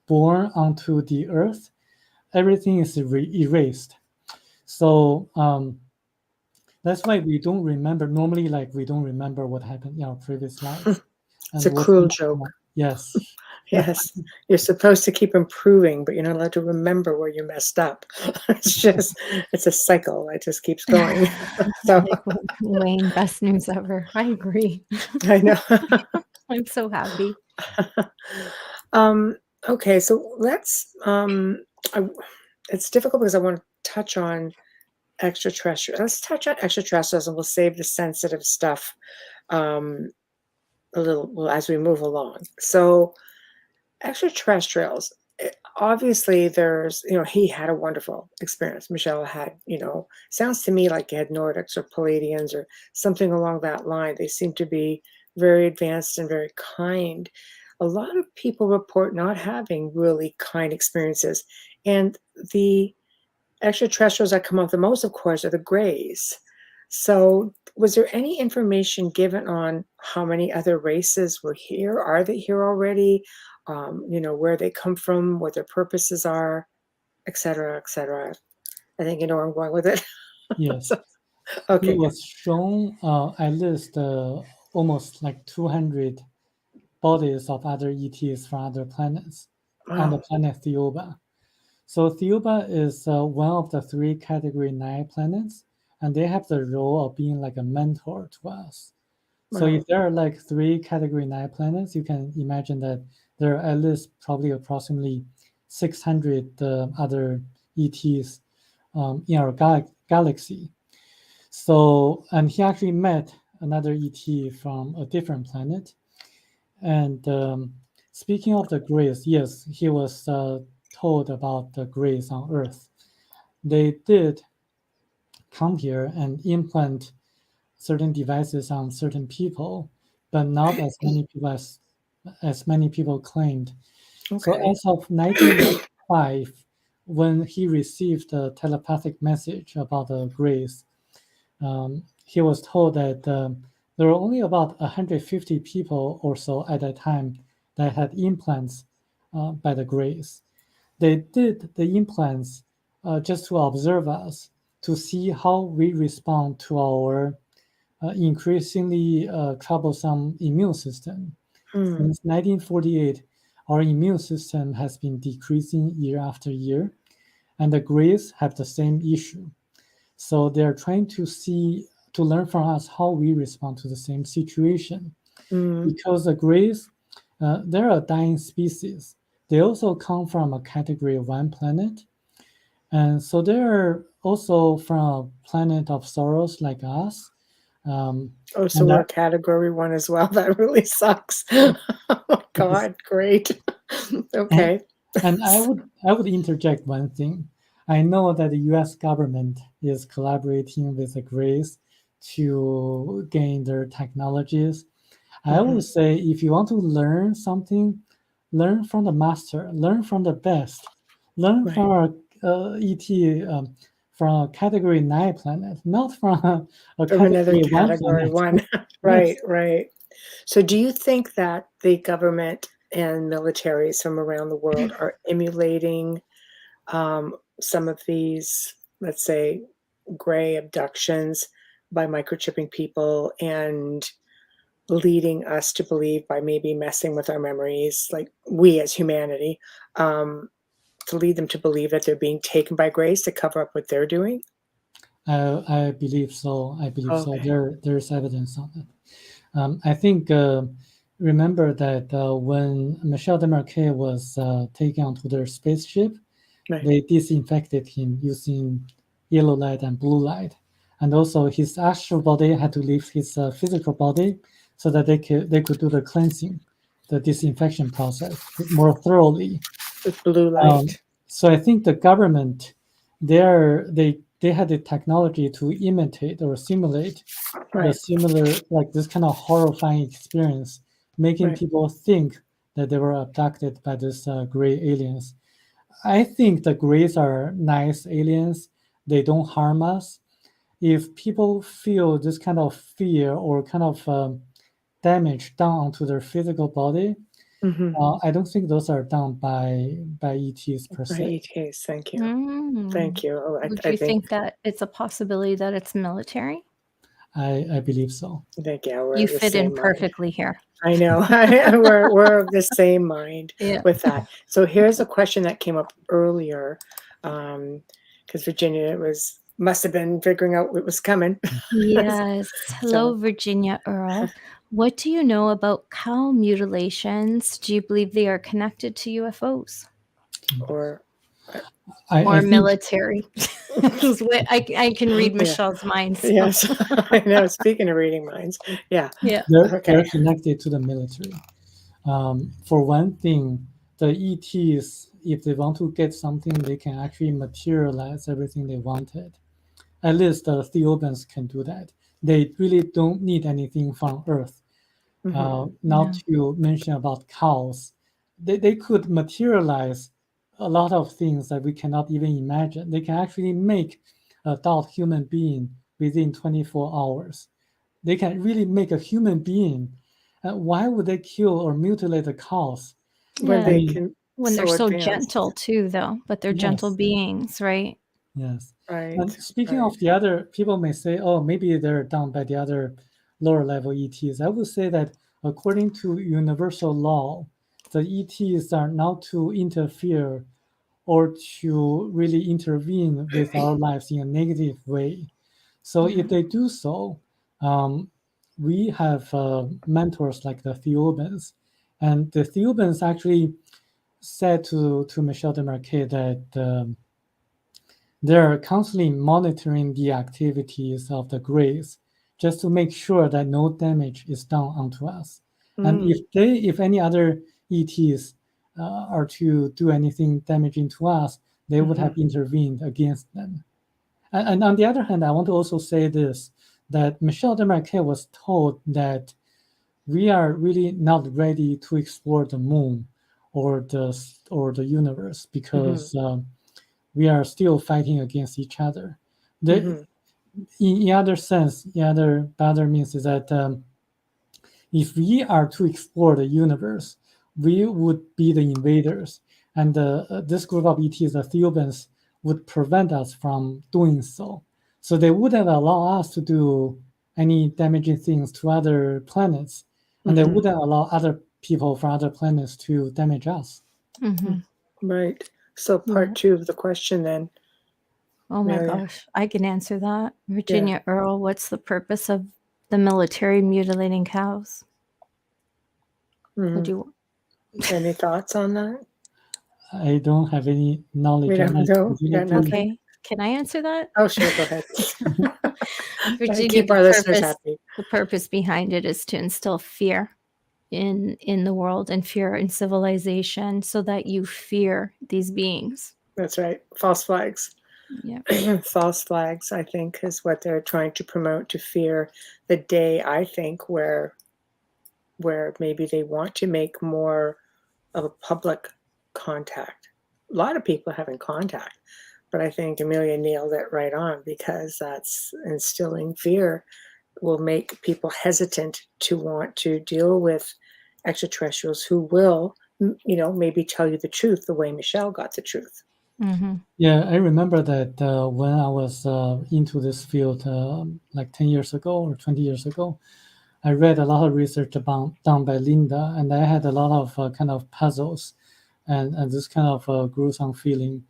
born onto the earth, everything is erased. So that's why we don't remember. Normally, like we don't remember what happened in our previous lives. It's a cruel joke. Yes. Yes. You're supposed to keep improving, but you're not allowed to remember where you messed up. It's a cycle. It just keeps going. So Wayne, best news ever. I agree. I know. I'm so happy. Okay, so let's it's difficult because I want to touch on extraterrestrials. Let's touch on extraterrestrials and we'll save the sensitive stuff a little as we move along. So extraterrestrials, obviously there's, he had a wonderful experience. Michelle had, sounds to me like he had Nordics or Palladians or something along that line. They seem to be very advanced and very kind. A lot of people report not having really kind experiences. And the extraterrestrials that come up the most, of course, are the Greys. So was there any information given on how many other races were here? Are they here already? Where they come from, what their purposes are, et cetera, et cetera. I think you know where I'm going with it. Yes. Okay. It was shown at least almost like 200 bodies of other ETs from other planets on the Wow. planet Thiaoouba. So Thiaoouba is one of the 3 Category 9 planets, and they have the role of being like a mentor to us. So Wow. if there are like 3 Category 9 planets, you can imagine that there are at least probably approximately 600 other ETs in our galaxy. So, and he actually met another ET from a different planet. And speaking of the Greys, yes, he was told about the Greys on Earth. They did come here and implant certain devices on certain people, but not as many people as many people claimed. So Okay. as of 1995, when he received a telepathic message about the Greys, he was told that there were only about 150 people or so at that time that had implants by the Greys. They did the implants just to observe us, to see how we respond to our increasingly troublesome immune system. Since 1948, our immune system has been decreasing year after year, and the Greys have the same issue. So they're trying to learn from us how we respond to the same situation. Because the Greys, they're a dying species. They also come from a Category 1 planet. And so they're also from a planet of sorrows like us. So we're Category 1 as well. That really sucks. Oh my God, great. Okay. And I would interject one thing. I know that the U.S. government is collaborating with the Greys to gain their technologies. I would say if you want to learn something, learn from the master, learn from the best, learn from our ET, from a Category 9 planet, not from another Category 1 Category planet. 1. Right, right. So do you think that the government and militaries from around the world are emulating some of these, let's say, gray abductions by microchipping people and leading us to believe, by maybe messing with our memories, like we as humanity, to lead them to believe that they're being taken by grace to cover up what they're doing? I believe so. I believe so. Okay. There's evidence on it. I think remember that when Michel Desmarquet was taken onto their spaceship, Right. they disinfected him using yellow light and blue light, and also his astral body had to leave his physical body so that they could do the cleansing, the disinfection process more thoroughly. With blue light. So I think the government, they had the technology to imitate or simulate the similar, like this kind of horrifying experience, making people think that they were abducted by this gray aliens. I think the Greys are nice aliens. They don't harm us. If people feel this kind of fear or kind of damage done onto their physical body, I don't think those are done by ETs per By se. ETs, thank you. Thank you. Oh, Would I you think think that it's a possibility that it's military? I believe so. yeah, we're You of the fit in same mind. perfectly here. I know. We're of the same mind with that. So here's a question that came up earlier, because Virginia must have been figuring out what was coming. Yes. Hello, Virginia Earl. What do you know about cow mutilations? Do you believe they are connected to UFOs? Or military? I can read Michelle's mind. So. Yes, I know. Speaking of reading minds, yeah. They're connected to the military. For one thing, the ETs, if they want to get something, they can actually materialize everything they wanted. At least the Thiaoubans can do that. They really don't need anything from Earth. Not to mention about cows. They could materialize a lot of things that we cannot even imagine. They can actually make an adult human being within 24 hours. They can really make a human being. Why would they kill or mutilate the cows? When they're so gentle too, though, but they're gentle beings, right? Yes. Right. And speaking of the other, people may say, oh, maybe they're done by the other lower level ETs. I would say that according to universal law, the ETs are not to interfere or to really intervene with our lives in a negative way. So if they do so, we have mentors like the Thiaoubans. And the Thiaoubans actually said to Michel Desmarquet that they're constantly monitoring the activities of the Greys just to make sure that no damage is done onto us. And if any other ETs are to do anything damaging to us, they would have intervened against them. And on the other hand, I want to also say this, that Michel Desmarquet was told that we are really not ready to explore the moon or the universe because we are still fighting against each other. In other sense, the other means is that if we are to explore the universe, we would be the invaders, and this group of ETs, the Thiaoubans, would prevent us from doing so. So they wouldn't allow us to do any damaging things to other planets, and they wouldn't allow other people from other planets to damage us. Mhm. Right. So Yeah. part 2 of the question then. Oh my Amelia. gosh, I can answer that. Virginia Earl, what's the purpose of the military mutilating cows? Would Mhm. you? Any thoughts on that? I don't have any knowledge We on don't that. know. Would you Got like to- nothing. Okay, can I answer that? Oh, sure. Go ahead. Virginia, Keep our listeners happy. the purpose behind it is to instill fear in the world and fear in civilization, so that you fear these beings. That's right. False flags. Yeah. False flags, I think, is what they're trying to promote, to fear the day, I think, where maybe they want to make more of a public contact. A lot of people are having contact, but I think Amelia nailed it right on, because that's instilling fear will make people hesitant to want to deal with extraterrestrials who will, maybe tell you the truth the way Michel got the truth. Mm-hmm. Yeah, I remember that when I was into this field like 10 years ago or 20 years ago, I read a lot of research done by Linda, and I had a lot of kind of puzzles and this kind of gruesome feeling,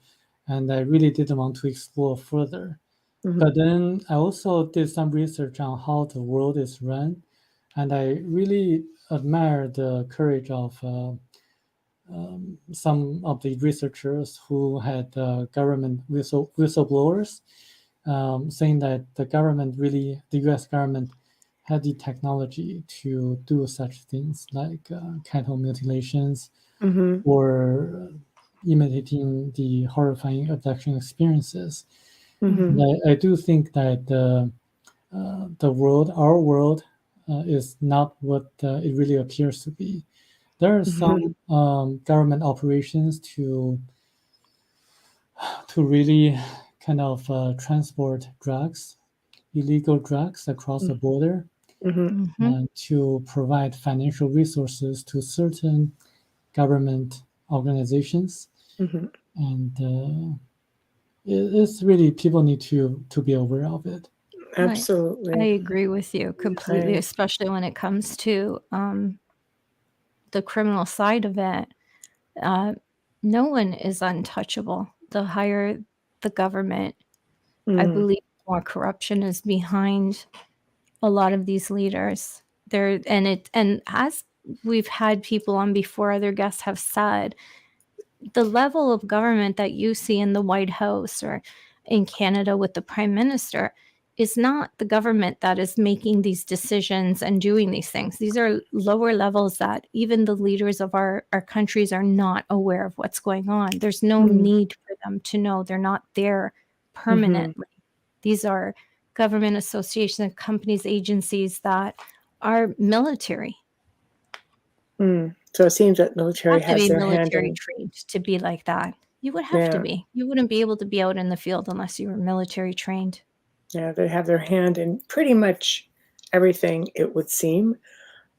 and I really didn't want to explore further. Mhm. But then I also did some research on how the world is run, and I really admire the courage of some of the researchers who had government whistleblowers saying that the U.S. government had the technology to do such things like cattle mutilations Mhm. or imitating the horrifying abduction experiences. Mhm. And I do think that our world, is not what it really appears to be. There are Mhm. some government operations to really kind of transport illegal drugs across the border, Mhm. Mm-hmm. to provide financial resources to certain government organizations, Mhm. and it's really people need to be aware of it. I Absolutely. agree with you completely, I- especially when it comes to the criminal side of it. No one is untouchable. The higher the government, I Mm. believe more corruption is behind a lot of these leaders. And as we've had people on before, other guests have said, the level of government that you see in the White House or in Canada with the Prime Minister is not the government that is making these decisions and doing these things. These are lower levels that even the leaders of our countries are not aware of what's going on. There's no Mm. need for them to know. They're not there permanently. These are government associations, companies, agencies that are military. Mm. So it seems that military Have to has be their hand military in. trained to be like that. You would have to Yeah. be. You wouldn't be able to be out in the field unless you were military trained. Yeah, they have their hand in pretty much everything, it would seem.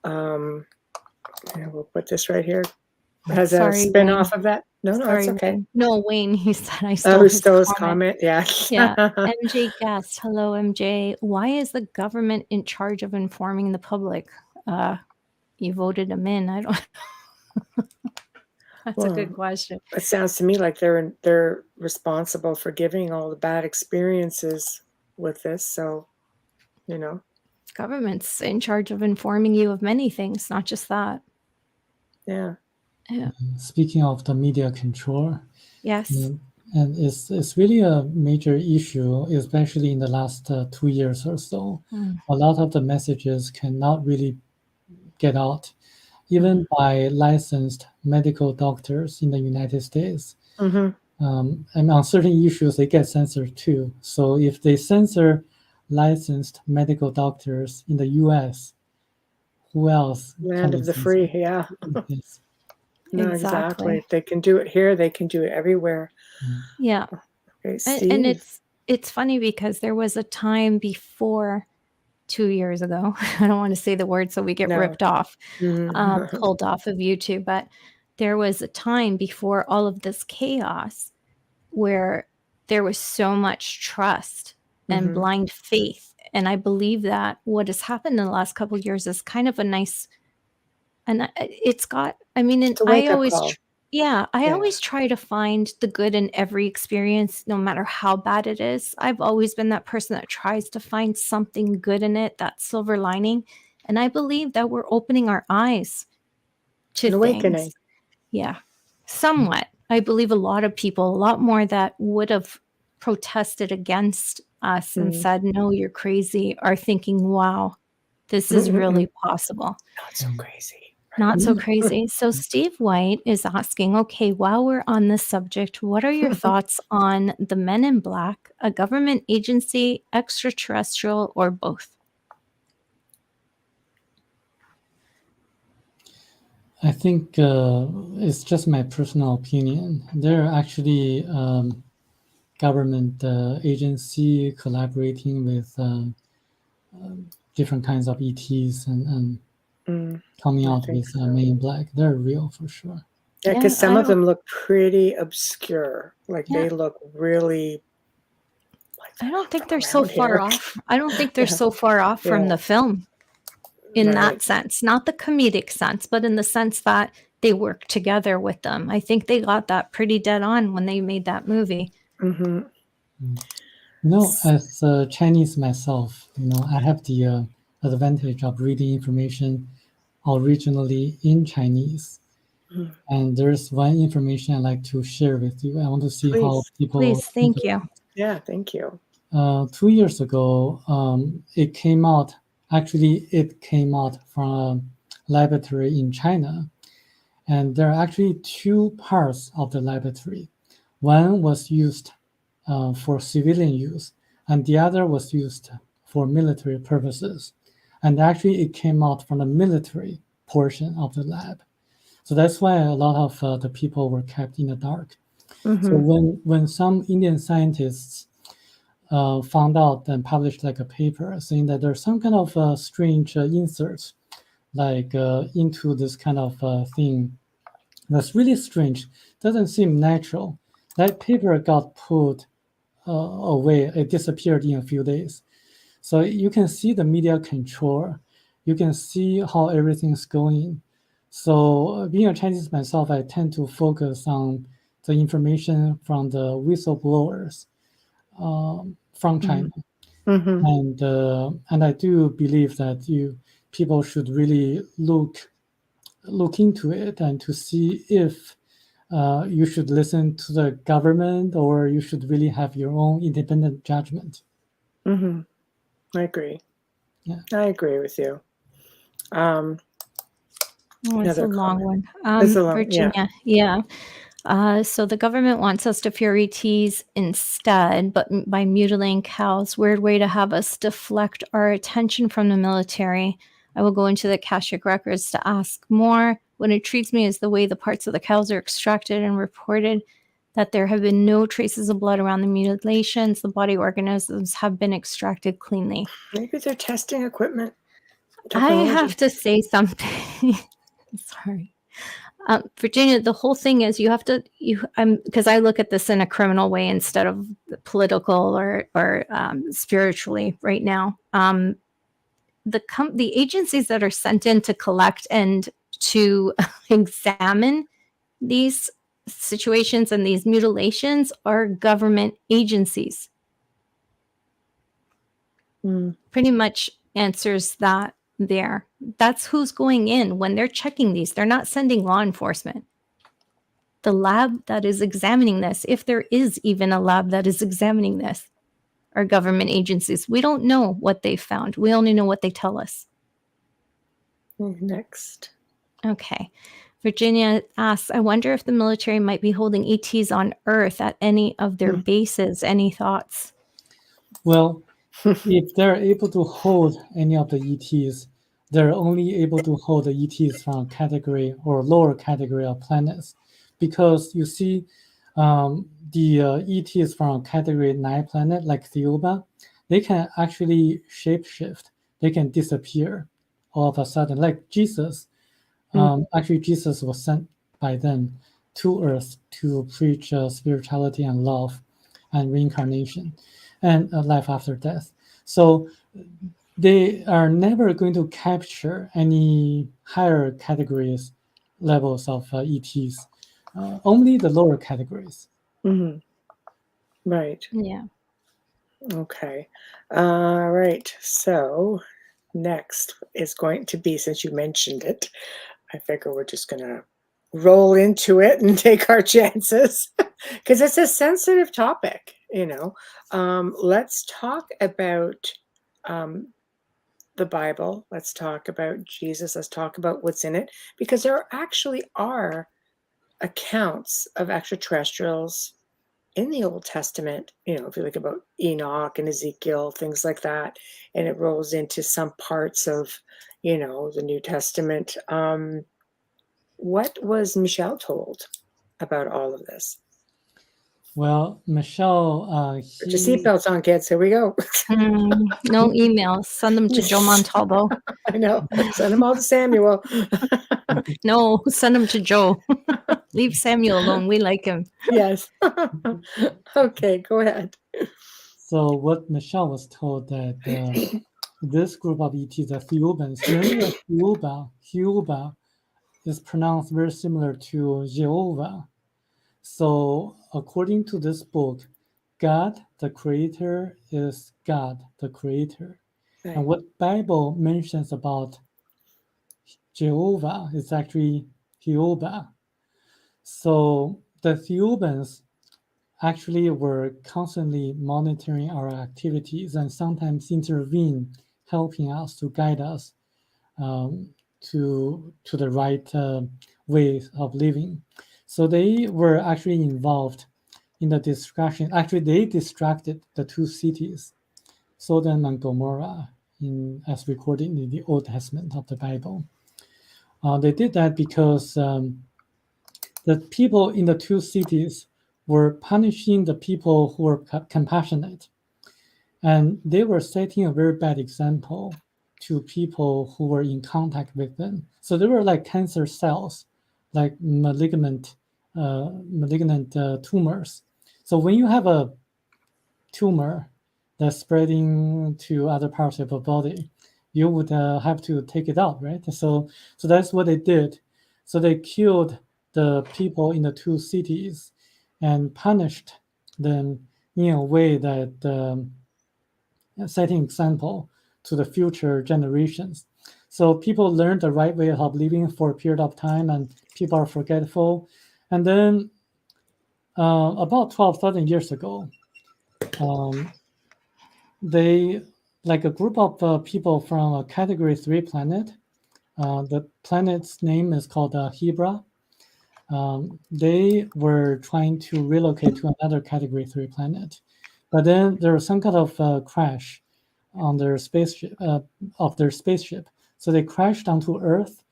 We'll put this right here. Has a Sorry, spin Wayne. off of that. No, it's Sorry, okay. Wayne. No, Wayne, he said I Oh, stole who his stole his comment. comment? Yeah. Yeah. MJ Guest. Hello, MJ. Why is the government in charge of informing the public? You voted him in. I don't That's a good Well, question. it sounds to me like they're responsible for giving all the bad experiences with this. So, Government's in charge of informing you of many things, not just that. yeah. Yeah. Speaking of the media control, Yes. and it's really a major issue, especially in the last 2 years or so. A lot of the messages cannot really get out, even by licensed medical doctors in the United States. Mm-hmm. And on certain issues, they get censored too. So if they censor licensed medical doctors in the U.S., who else can Land they of the censor? free. Yeah. Yes. No, Exactly. exactly. If they can do it here, they can do it everywhere. Yeah. Okay, And Steve. it's funny because there was a time before 2 years ago. I don't want to say the word so we get No. ripped off, Mhm. pulled off of YouTube, but there was a time before all of this chaos where there was so much trust and Mhm. blind faith. And I believe that what has happened in the last couple of years is kind of a nice And it's got, I mean, and It's a I wake-up always, call. I always try to find the good in every experience, no matter how bad it is. I've always been that person that tries to find something good in it, that silver lining. And I believe that we're opening our eyes to An awakening. things. Yeah, somewhat. I believe a lot of people, a lot more that would have protested against us and said, no, you're crazy, are thinking, wow, this is really possible. Not so crazy. Not so crazy. So Steve White is asking, okay, while we're on this subject, what are your thoughts on the Men in Black, a government agency, extraterrestrial, or both? I think it's just my personal opinion. They're actually government agency collaborating with different kinds of ETs and coming out with Men in Black. They're real for sure. Yeah, because some of them look pretty obscure. Like they look really. Like I don't think they're so far off. I don't think they're so far off from the film in that sense. Not the comedic sense, but in the sense that they work together with them. I think they got that pretty dead on when they made that movie. Mm-hmm. You know, as Chinese myself, you know, I have the advantage of reading information originally in Chinese. And there's one information I'd like to share with you. I want to see how people. Please, thank you. Yeah, thank you. 2 years ago, it came out. Actually, it came out from a laboratory in China, and there are actually two parts of the laboratory. One was used for civilian use, and the other was used for military purposes. And actually, it came out from the military portion of the lab. So that's why a lot of the people were kept in the dark. So when some Indian scientists found out and published like a paper saying that there's some kind of strange inserts like into this kind of thing that's really strange, doesn't seem natural. That paper got put away. It disappeared in a few days. So you can see the media control. You can see how everything's going. So being a Chinese myself, I tend to focus on the information from the whistleblowers from China. And I do believe that people should really look into it and to see if you should listen to the government or you should really have your own independent judgment. I agree. Yeah, I agree with you. It's a long one. It's a long, Virginia, yeah. So the government wants us to fear ETs instead, but by mutilating cows. Weird way to have us deflect our attention from the military. I will go into the Akashic records to ask more. What intrigues me is the way the parts of the cows are extracted and reported that there have been no traces of blood around the mutilations. The body organisms have been extracted cleanly. Maybe they're testing equipment. I have to say something. Sorry. Virginia, the whole thing is because I look at this in a criminal way instead of political or spiritually right now. The agencies that are sent in to collect and to examine these situations and these mutilations are government agencies. Pretty much answers that there. That's who's going in when they're checking these. They're not sending law enforcement. The lab that is examining this, if there is even a lab that is examining this, are government agencies. We don't know what they found. We only know what they tell us. Next. Okay. Virginia asks, I wonder if the military might be holding ETs on Earth at any of their bases. Any thoughts? Well, if they're able to hold any of the ETs, they're only able to hold the ETs from category or lower category of planets. Because you see, the ETs from category 9 planet, like Thiaoouba, they can actually shapeshift. They can disappear all of a sudden. Like Jesus, actually Jesus was sent by them to Earth to preach spirituality and love and reincarnation and life after death. So they are never going to capture any higher categories levels of ETs, only the lower categories. Mhm. Right. Yeah. Okay. All right. So next is going to be, since you mentioned it, I figure we're just gonna roll into it and take our chances because it's a sensitive topic, you know. Let's talk about um, the Bible. Let's talk about Jesus. Let's talk about what's in it because there actually are accounts of extraterrestrials in the Old Testament. You know, if you look about Enoch and Ezekiel, things like that, and it rolls into some parts of, you know, the New Testament. What was Michel told about all of this? Well, Michel, Put your he seatbelts on, kids. Here we go. No emails. Send them to Joe Montalvo. I know. Send them all to Samuel. No, send them to Joe. Leave Samuel alone. We like him. Yes. Okay, go ahead. So what Michel was told that this group of ETs, the Thiaoubans, remember Thiaouba is pronounced very similar to Jehovah. So according to this book, God the Creator is God the Creator. Right. And what Bible mentions about Jehovah is actually Thiaouba. So the Thiaoubans actually were constantly monitoring our activities and sometimes intervene, helping us to guide us to the right way of living. So they were actually involved in the distraction. Actually, they distracted the two cities, Sodom and Gomorrah, as recorded in the Old Testament of the Bible. They did that because the people in the two cities were punishing the people who were compassionate. And they were setting a very bad example to people who were in contact with them. So they were like cancer cells, like malignant tumors. So when you have a tumor that's spreading to other parts of the body, you would have to take it out, right? So that's what they did. So they killed the people in the two cities and punished them in a way that setting example to the future generations. So people learn the right way of living for a period of time, and people are forgetful. And then about 12,000 years ago, they, like a group of people from a Category 3 planet, the planet's name is called Hebra. They were trying to relocate to another Category 3 planet. But then there was some kind of crash on their spaceship, So they crashed onto Earth,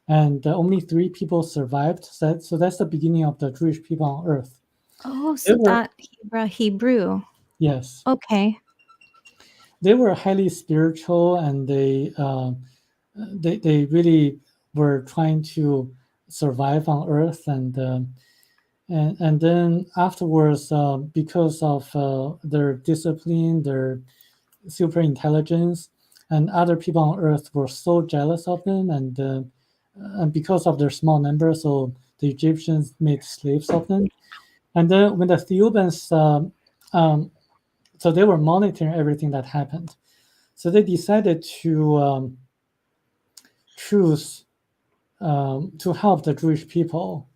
and only 3 people survived. So that's the beginning of the Jewish people on Earth. Oh, so that Hebrew. Yes. Okay. They were highly spiritual, and they really were trying to survive on Earth, and then afterwards, because of their discipline, their super intelligence, and other people on Earth were so jealous of them, and because of their small number, so the Egyptians made slaves of them. And then when the Thiaoubans, so they were monitoring everything that happened, so they decided to choose to help the Jewish people.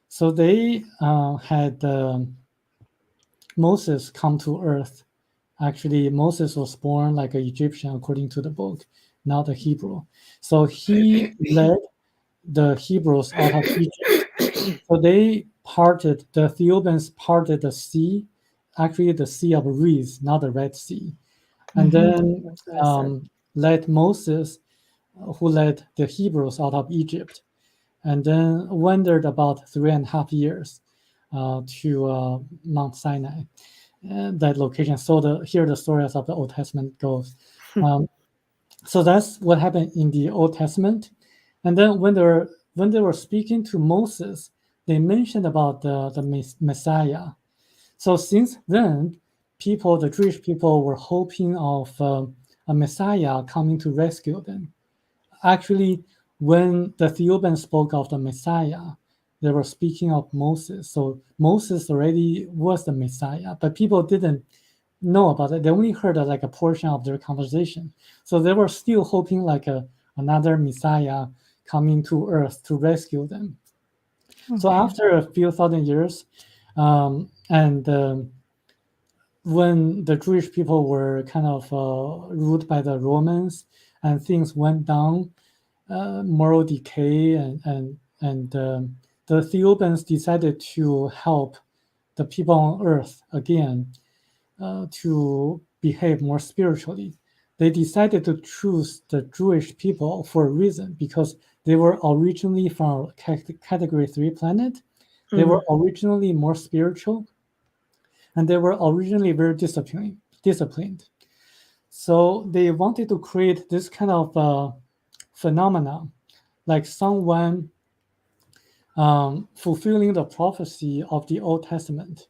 So they had Moses come to Earth. Actually, Moses was born like an Egyptian according to the book, not a Hebrew. So he led the Hebrews out of Egypt. So the Ethiopians parted the sea, actually the Sea of Reeds, not the Red Sea. And then led Moses, who led the Hebrews out of Egypt, and then wandered about 3.5 years to Mount Sinai, that location. So here the stories of the Old Testament goes. So that's what happened in the Old Testament. And then when they were speaking to Moses, they mentioned about the Messiah. So since then, the Jewish people were hoping of a Messiah coming to rescue them. Actually, when the Ethiopians spoke of the Messiah, they were speaking of Moses. So Moses already was the Messiah, but people didn't know about it. They only heard like a portion of their conversation. So they were still hoping like another Messiah coming to earth to rescue them. Okay. So after a few thousand years, when the Jewish people were kind of ruled by the Romans and things went down, moral decay, and the Ethiopians decided to help the people on earth again to behave more spiritually. They decided to choose the Jewish people for a reason, because they were originally from category 3 planet. They were originally more spiritual, and they were originally very disciplined. So they wanted to create this kind of phenomena, like someone fulfilling the prophecy of the Old Testament.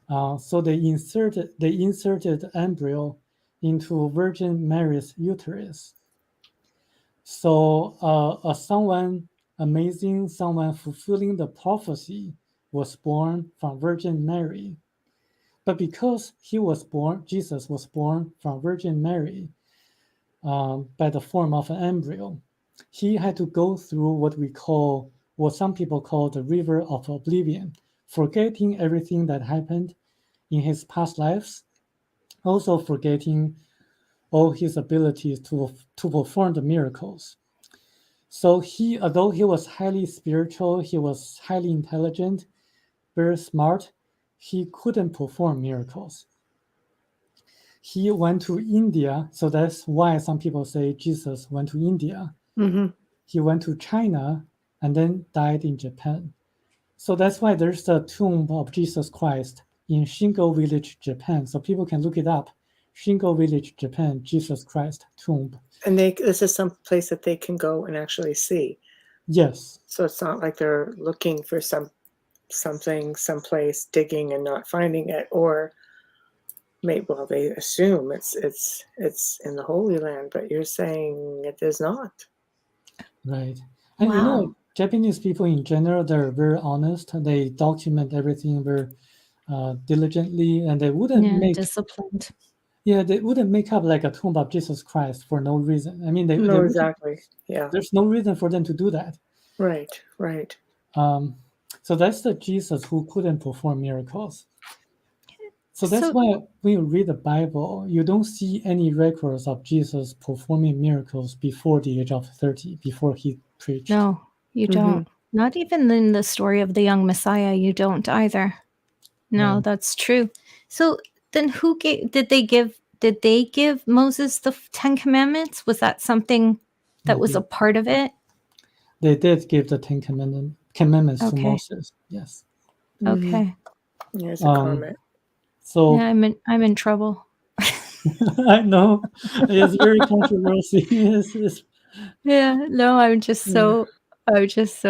So they inserted embryo into Virgin Mary's uterus. So someone amazing, someone fulfilling the prophecy was born from Virgin Mary. But because Jesus was born from Virgin Mary by the form of an embryo, he had to go through what some people call the river of oblivion, forgetting everything that happened in his past lives, also forgetting all his abilities to perform the miracles. So although he was highly spiritual, he was highly intelligent, very smart, he couldn't perform miracles. He went to India, so that's why some people say Jesus went to India. He went to China and then died in Japan. So that's why there's the tomb of Jesus Christ in Shingo Village, Japan. So people can look it up. Shingo Village, Japan, Jesus Christ tomb. And this is some place that they can go and actually see. Yes. So it's not like they're looking for something, someplace, digging and not finding it, or well, they assume it's in the Holy Land, but you're saying it is not. Right. And Wow. Japanese people in general, they're very honest. They document everything very diligently, and they wouldn't disciplined. they wouldn't make up like a tomb of Jesus Christ for no reason. I mean, they exactly. Yeah. There's no reason for them to do that. Right. So that's the Jesus who couldn't perform miracles. So that's why when you read the Bible, you don't see any records of Jesus performing miracles before the age of 30, before he preached. No, you don't. Not even in the story of the young Messiah, you don't either. No, that's true. So then did they give Moses the 10 Commandments? Was that something that was a part of it? They did give the 10 Commandments to Moses. Yes. Okay. Here's a comment. So yeah, I'm in trouble. I know it's very controversial. Yeah, no, I'm just so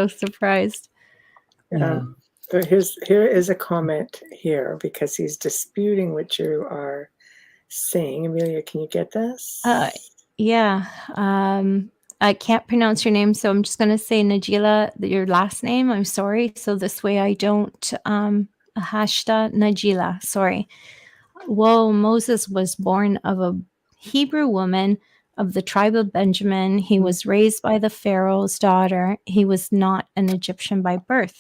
surprised. So here is a comment here, because he's disputing what you are saying. Amelia, can you get this? Yeah. I can't pronounce your name, so I'm just going to say Najila, your last name. I'm sorry. So this way I don't Hashta Najila. Sorry. Well, Moses was born of a Hebrew woman of the tribe of Benjamin. He was raised by the Pharaoh's daughter. He was not an Egyptian by birth.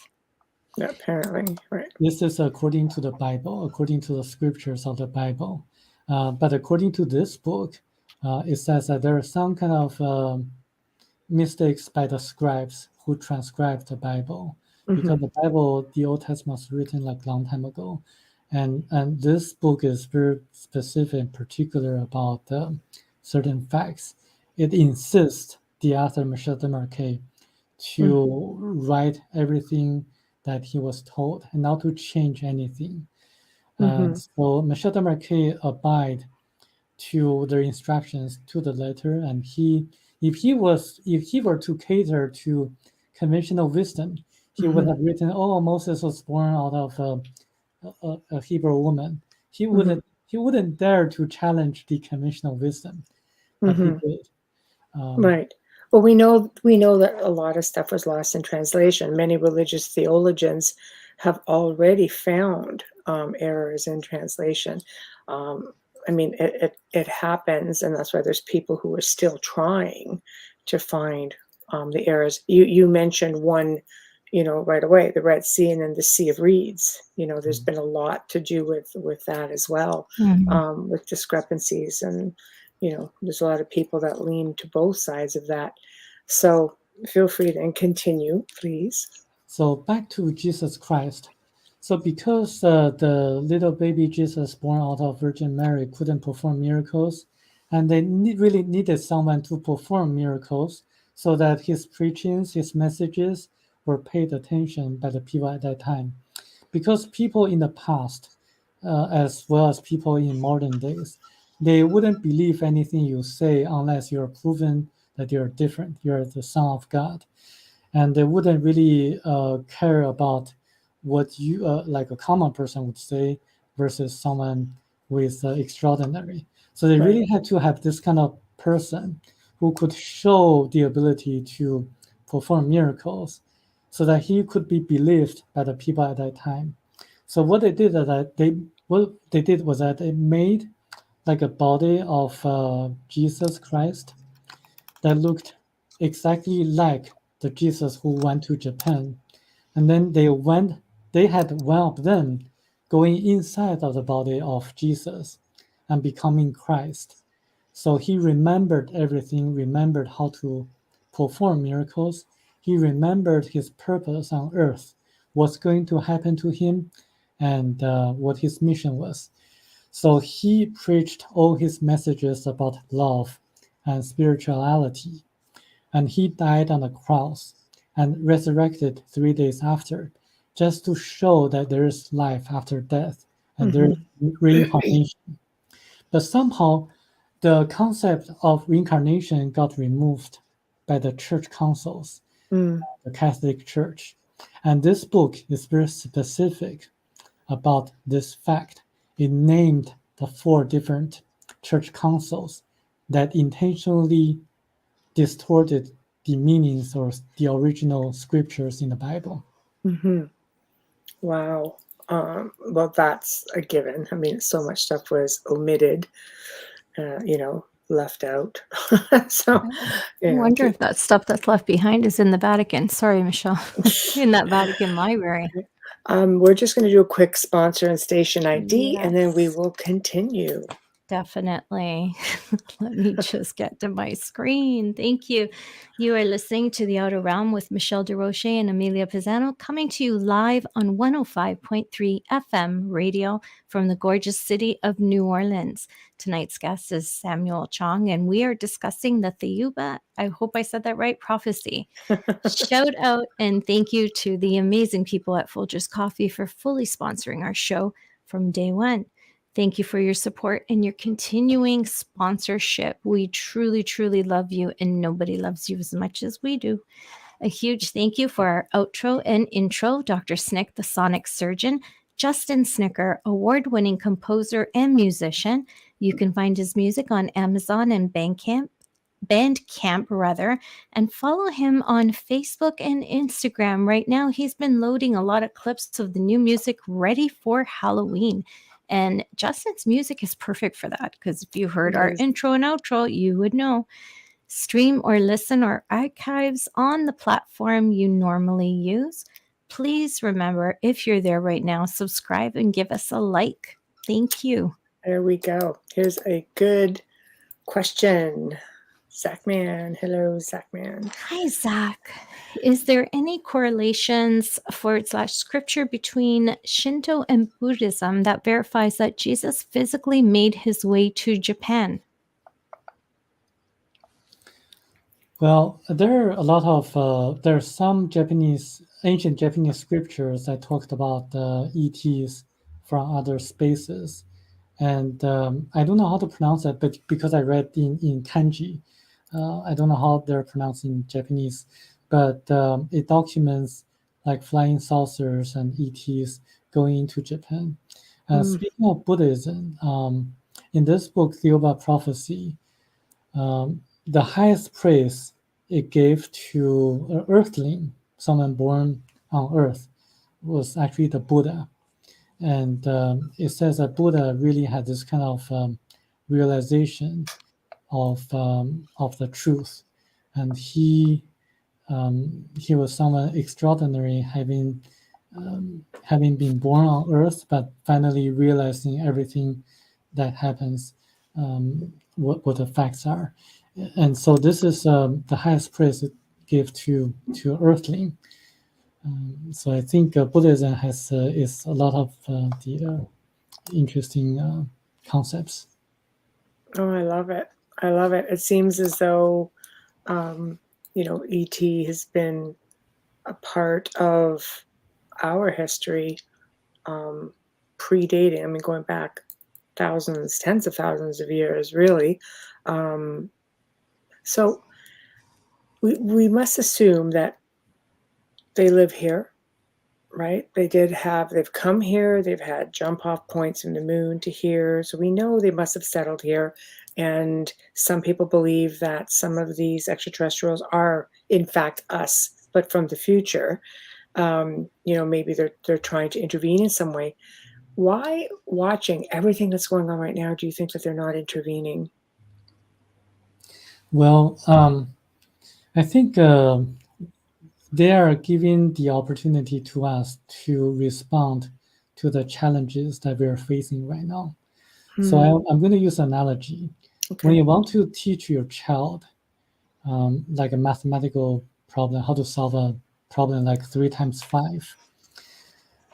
Yeah, apparently, right. This is according to the Bible, according to the scriptures of the Bible. But according to this book, it says that there are some kind of mistakes by the scribes who transcribed the Bible, because the Bible, the Old Testament, was written like a long time ago, and this book is very specific and particular about certain facts. It insists the author Michel Desmarquet to write everything that he was told and not to change anything. So Michel Desmarquet abide to their instructions to the letter, and if he were to cater to conventional wisdom, he would have written, "Oh, Moses was born out of a Hebrew woman." He wouldn't dare to challenge the conventional wisdom. that he Mhm. did. Right. Well, we know that a lot of stuff was lost in translation. Many religious theologians have already found errors in translation. Um, I mean, it happens, and that's why there's people who are still trying to find the errors. You mentioned one, right away, the Red Sea and then the Sea of Reeds. There's been a lot to do with that as well, Mhm. with discrepancies and there's a lot of people that lean to both sides of that. So feel free to continue, please. So back to Jesus Christ. So because the little baby Jesus born out of Virgin Mary couldn't perform miracles, and they really needed someone to perform miracles so that his preachings, his messages were paid attention by the people at that time. Because people in the past, as well as people in modern days, they wouldn't believe anything you say unless you're proven that you're different, you're the Son of God, and they wouldn't really care about what you like a common person would say versus someone with extraordinary. So they Right. really had to have this kind of person who could show the ability to perform miracles so that he could be believed by the people at that time. So what they did is that they made like a body of Jesus Christ that looked exactly like the Jesus who went to Japan. And then they had one of them going inside of the body of Jesus and becoming Christ. So he remembered everything, remembered how to perform miracles. He remembered his purpose on earth, what's going to happen to him, and what his mission was. So he preached all his messages about love and spirituality, and he died on the cross and resurrected 3 days after, just to show that there is life after death and there is Mhm. reincarnation. But somehow the concept of reincarnation got removed by the church councils, Mm. the Catholic Church. And this book is very specific about this fact. It named the 4 different church councils that intentionally distorted the meanings or the original scriptures in the Bible. Hmm. Wow. Well, that's a given. I mean, so much stuff was omitted, left out. So, I you know, wonder to, if that stuff that's left behind is in the Vatican. Sorry, Michelle. In that Vatican library. we're just going to do a quick sponsor and station ID, and then we Yes. will continue. Definitely. Let me just get to my screen. Thank you. You are listening to The Outer Realm with Michel Desmarquet and Amelia Pisano, coming to you live on 105.3 FM radio from the gorgeous city of New Orleans. Tonight's guest is Samuel Chong, and we are discussing the Thiaoouba, I hope I said that right, prophecy. Shout out and thank you to the amazing people at Folgers Coffee for fully sponsoring our show from day one. Thank you for your support and your continuing sponsorship. We truly, truly love you, and nobody loves you as much as we do. A huge thank you for our outro and intro, Dr. Snick, the sonic surgeon, Justin Snicker, award-winning composer and musician. You can find his music on Amazon and Bandcamp rather, and follow him on Facebook and Instagram. Right now, he's been loading a lot of clips of the new music ready for Halloween. And Justin's music is perfect for that, because if you heard our intro and outro, you would know. Stream or listen or archives on the platform you normally use. Please remember, if you're there right now, subscribe and give us a like. Thank you. There we go. Here's a good question. Zachman. Hello, Zachman. Hi, Zach. Is there any correlations / scripture between Shinto and Buddhism that verifies that Jesus physically made his way to Japan? Well, there are a lot of there are some ancient Japanese scriptures that talked about ETs from other spaces, and I don't know how to pronounce that, but because I read in kanji, I don't know how they're pronounced in Japanese, but it documents like flying saucers and ETs going into Japan. Speaking of Buddhism, in this book, Thiaoouba Prophecy, the highest praise it gave to an earthling, someone born on earth, was actually the Buddha. And it says that Buddha really had this kind of realization of the truth, and he was someone extraordinary, having been born on earth, but finally realizing everything that happens, what the facts are. And so this is the highest praise it gives to earthling. So I think Buddhism has is a lot of the interesting concepts. Oh, I love it. I love it. It seems as though, ET has been a part of our history, predating, I mean, going back thousands, tens of thousands of years, really. So we must assume that they live here, right? They've come here, they've had jump off points from the moon to here. So we know they must have settled here. And some people believe that some of these extraterrestrials are, in fact, us, but from the future. Maybe they're trying to intervene in some way. Why, watching everything that's going on right now, do you think that they're not intervening? Well, I think they are giving the opportunity to us to respond to the challenges that we are facing right now. So I'm going to use an analogy. Okay. When you want to teach your child, like a mathematical problem, how to solve a problem like 3 times 5,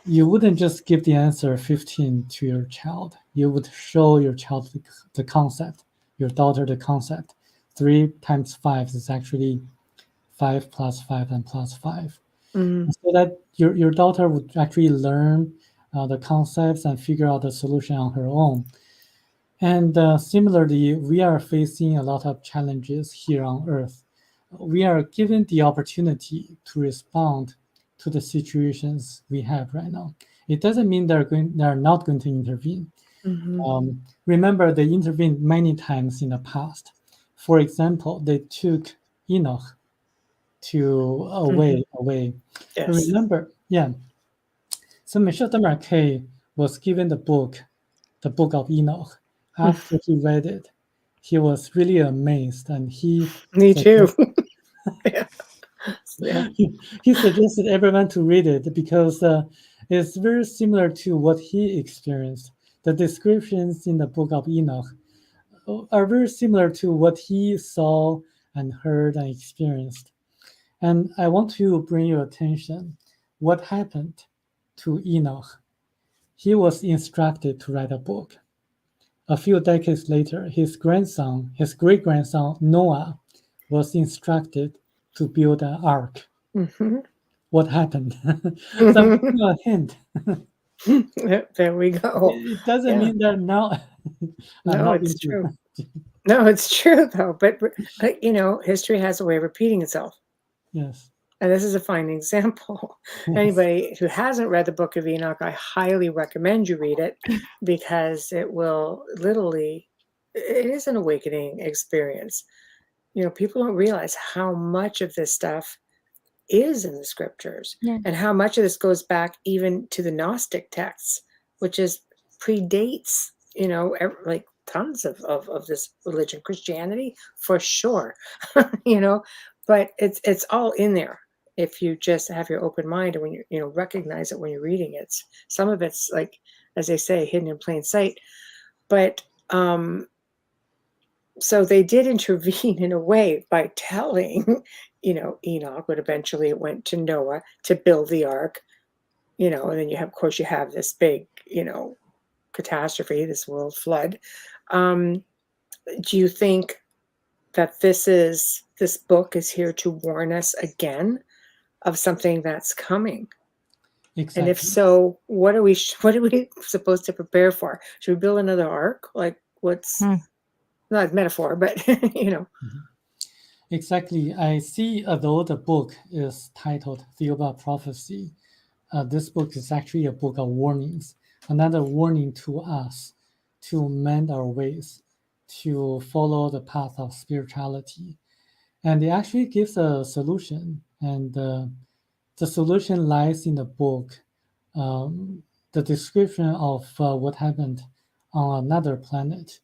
you wouldn't just give the answer 15 to your child. You would show your child the concept, your daughter the concept. 3 times 5 is actually 5 plus 5 and plus 5. So that your daughter would actually learn the concepts and figure out the solution on her own. And similarly, we are facing a lot of challenges here on Earth. We are given the opportunity to respond to the situations we have right now. It doesn't mean they're not going to intervene. Remember, they intervened many times in the past. For example, they took Enoch to away. Yes. Remember, yeah. So Michel Desmarquet was given the book of Enoch. After he read it, he was really amazed, and Me too. Yeah. he suggested everyone to read it because it's very similar to what he experienced. The descriptions in the book of Enoch are very similar to what he saw and heard and experienced. And I want to bring your attention what happened to Enoch. He was instructed to write a book. A few decades later, his great-grandson Noah, was instructed to build an ark. What happened? So I'm giving you a hint. There we go. It doesn't mean that now. No, it's true. No, it's true though. But history has a way of repeating itself. Yes. And this is a fine example. Yes. Anybody who hasn't read the Book of Enoch, I highly recommend you read it because it will literally, it is an awakening experience. People don't realize how much of this stuff is in the scriptures and how much of this goes back even to the Gnostic texts, which predates, like tons of this religion, Christianity for sure, but it's all in there. If you just have your open mind and when you recognize it when you're reading it, some of it's like, as they say, hidden in plain sight. But so they did intervene in a way by telling, Enoch, but eventually it went to Noah to build the ark, and then you have this big, catastrophe, this world flood. Do you think that this book is here to warn us again of something that's coming? Exactly. And if so, what are we supposed to prepare for? Should we build another ark? Like what's not a metaphor, but Exactly. I see, although the book is titled Thiaoouba Prophecy, this book is actually a book of warnings, another warning to us to mend our ways. to follow the path of spirituality. And it actually gives a solution. And the solution lies in the book, the description of what happened on another planet,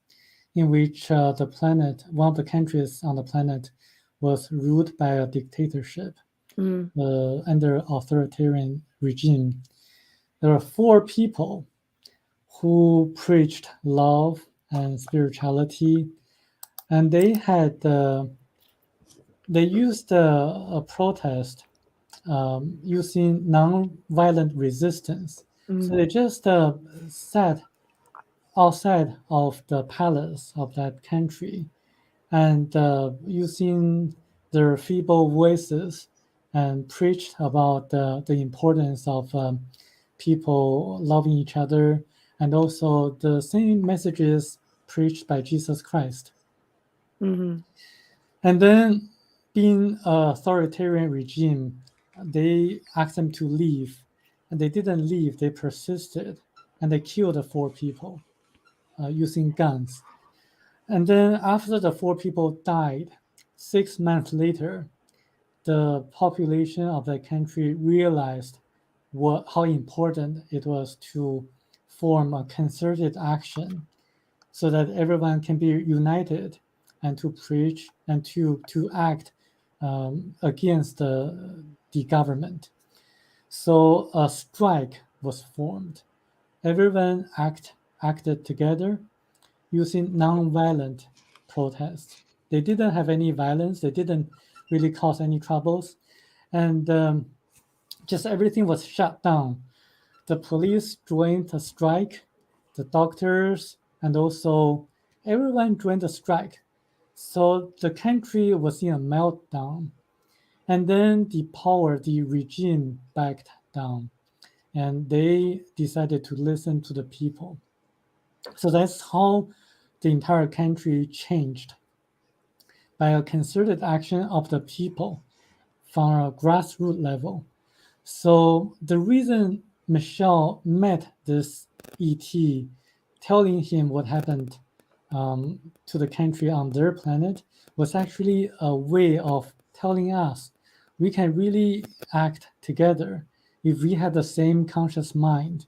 in which the planet, one of the countries on the planet, was ruled by a dictatorship under authoritarian regime. There were 4 people who preached love and spirituality, and they used a protest using non-violent resistance. So they just sat outside of the palace of that country and using their feeble voices and preached about the importance of people loving each other, and also the same messages preached by Jesus Christ. And then, being an authoritarian regime, they asked them to leave, and they didn't leave. They persisted, and they killed the 4 people using guns. And then after the 4 people died, 6 months later, the population of the country realized how important it was to form a concerted action so that everyone can be united and to preach and to act against the government. So a strike was formed. Everyone acted together using non-violent protests. They didn't have any violence. They didn't really cause any troubles. And just everything was shut down. The police joined the strike, the doctors, and also everyone joined the strike. So the country was in a meltdown. And then the regime backed down, and they decided to listen to the people. So that's how the entire country changed, by a concerted action of the people from a grassroots level. So the reason Michel met this ET, telling him what happened to the country on their planet, was actually a way of telling us we can really act together if we have the same conscious mind.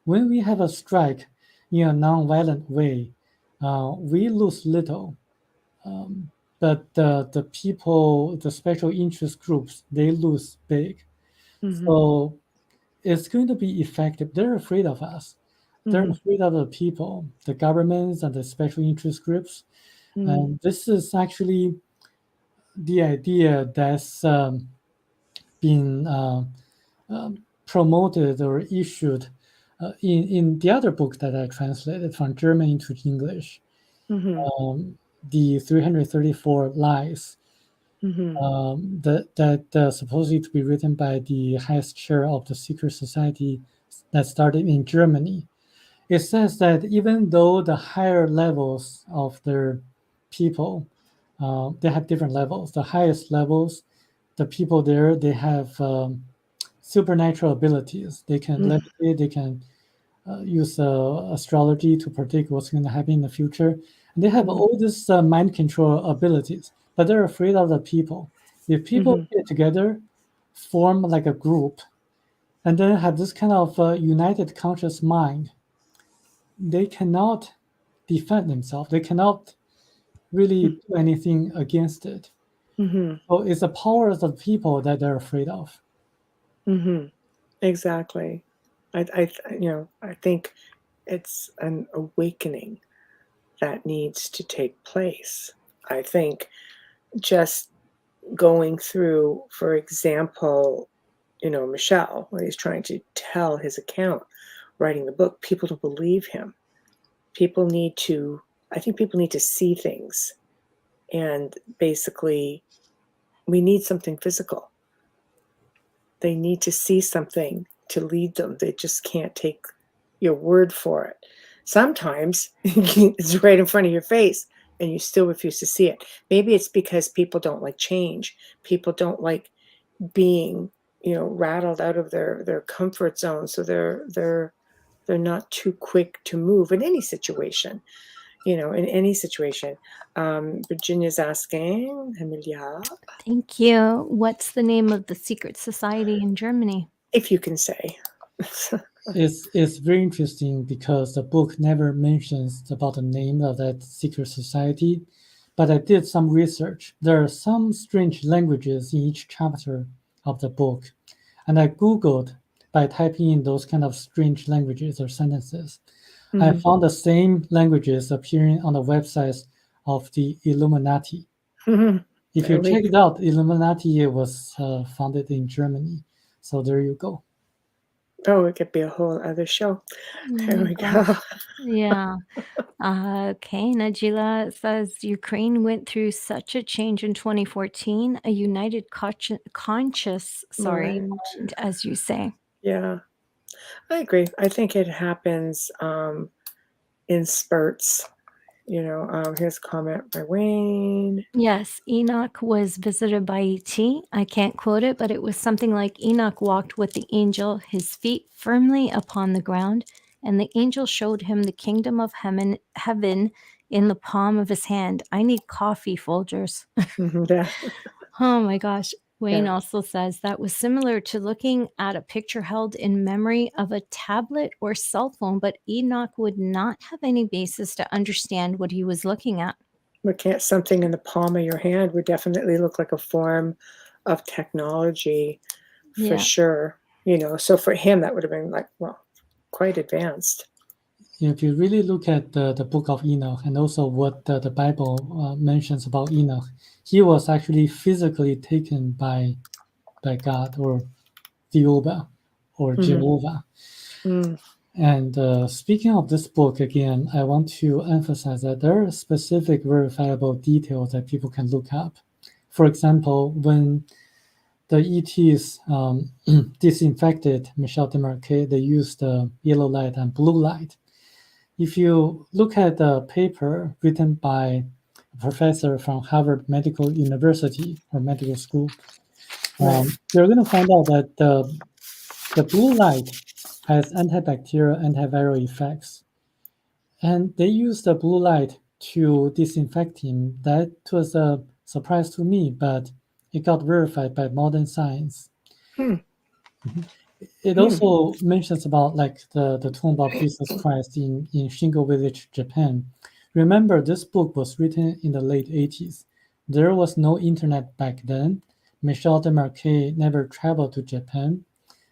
When we have a strike in a non-violent way, we lose little. But the people, the special interest groups, they lose big. So it's going to be effective. They're afraid of us. They're afraid of the people, the governments, and the special interest groups. And this is actually the idea that's been promoted or issued in the other book that I translated from German into English, the 334 Lies, that supposedly to be written by the highest chair of the secret society that started in Germany. It says that even though the higher levels of their people, they have different levels. The highest levels, the people there, they have supernatural abilities. They can levitate, they can use astrology to predict what's going to happen in the future. And they have all these mind control abilities, but they're afraid of the people. If people get together, form like a group, and then have this kind of united conscious mind, they cannot defend themselves. They cannot really do anything against it. So it's the power of the people that they're afraid of. Exactly. I think it's an awakening that needs to take place. I think just going through, for example, Michel, when he's trying to tell his account, writing the book, people don't believe him. I think people need to see things. And basically, we need something physical. They need to see something to lead them. They just can't take your word for it. Sometimes it's right in front of your face and you still refuse to see it. Maybe it's because people don't like change. People don't like being, rattled out of their comfort zone. So they're not too quick to move in any situation. in any situation. Virginia's asking, Emilia, Thank you. What's the name of the secret society in Germany? if you can say. It's very interesting because the book never mentions about the name of that secret society, but I did some research. There are some strange languages in each chapter of the book, and I Googled by typing in those kind of strange languages or sentences. I found the same languages appearing on the websites of the Illuminati. If you check it out, Illuminati was founded in Germany. So there you go. Oh, it could be a whole other show. There we go. Yeah. Okay. Najila says Ukraine went through such a change in 2014, a united conscious, mind, as you say. Yeah, I agree. I think it happens in spurts. Here's a comment by Wayne. Yes, Enoch was visited by E.T. I can't quote it, but it was something like Enoch walked with the angel, his feet firmly upon the ground, and the angel showed him the kingdom of heaven in the palm of his hand. I need coffee, Folgers. Yeah. Oh my gosh. Wayne also says that was similar to looking at a picture held in memory of a tablet or cell phone, but Enoch would not have any basis to understand what he was looking at. Something in the palm of your hand would definitely look like a form of technology for sure. So for him, that would have been quite advanced. If you really look at the book of Enoch and also what the Bible mentions about Enoch, he was actually physically taken by God or Thiaoouba or Jehovah. And speaking of this book again, I want to emphasize that there are specific verifiable details that people can look up. For example, when the ETs disinfected Michel Desmarquet, they used yellow light and blue light. If you look at the paper written by a professor from Harvard Medical University or medical school, you're going to find out that the blue light has antibacterial, antiviral effects. And they used the blue light to disinfect him. That was a surprise to me, but it got verified by modern science. It also mentions about the tomb of Jesus Christ in Shingo Village, Japan. Remember, this book was written in the late 80s. There was no internet back then. Michel Desmarquet never traveled to Japan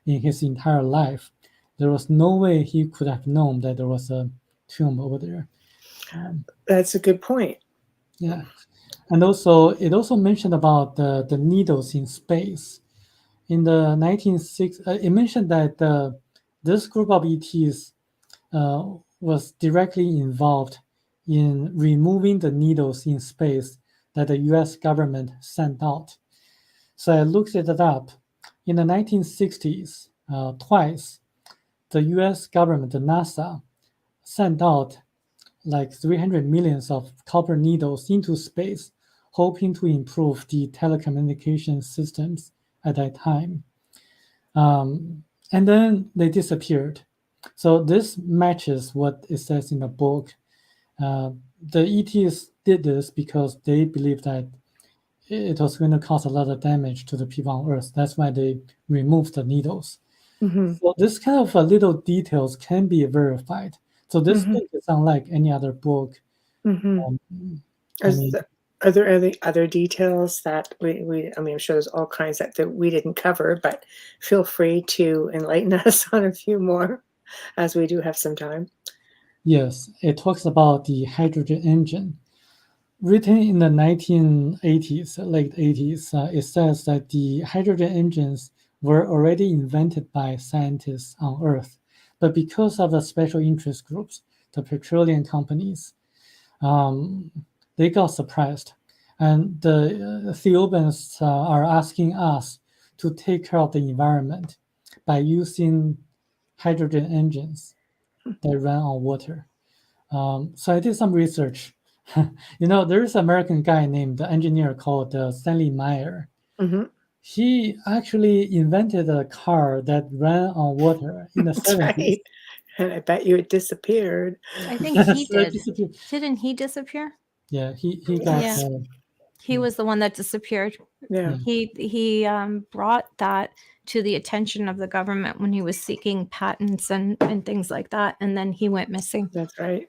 in his entire life. There was no way he could have known that there was a tomb over there. That's a good point. Yeah. And also, it also mentioned about the needles in space. In the 1960s, it mentioned that this group of ETs was directly involved in removing the needles in space that the US government sent out. So I looked it up. In the 1960s, twice, the US government, the NASA, sent out like 300 millions of copper needles into space, hoping to improve the telecommunication systems at that time. And then they disappeared. So this matches what it says in the book. The ETs did this because they believed that it was going to cause a lot of damage to the people on Earth. That's why they removed the needles. So this kind of little details can be verified. So this book is unlike any other book. Are there any other details that I'm sure there's all kinds that we didn't cover, but feel free to enlighten us on a few more as we do have some time. Yes, it talks about the hydrogen engine. Written in the 1980s, late 80s, it says that the hydrogen engines were already invented by scientists on Earth, but because of the special interest groups, the petroleum companies, they got surprised. And the Ethiopians are asking us to take care of the environment by using hydrogen engines that run on water. So I did some research. There is an American guy named the engineer called Stanley Meyer. He actually invented a car that ran on water in the 70s. Right. And I bet you it disappeared. I think he So it did. disappeared. Didn't he disappear? Yeah, he got Yeah. He was the one that disappeared. Yeah. He brought that to the attention of the government when he was seeking patents and things like that, and then he went missing. That's right.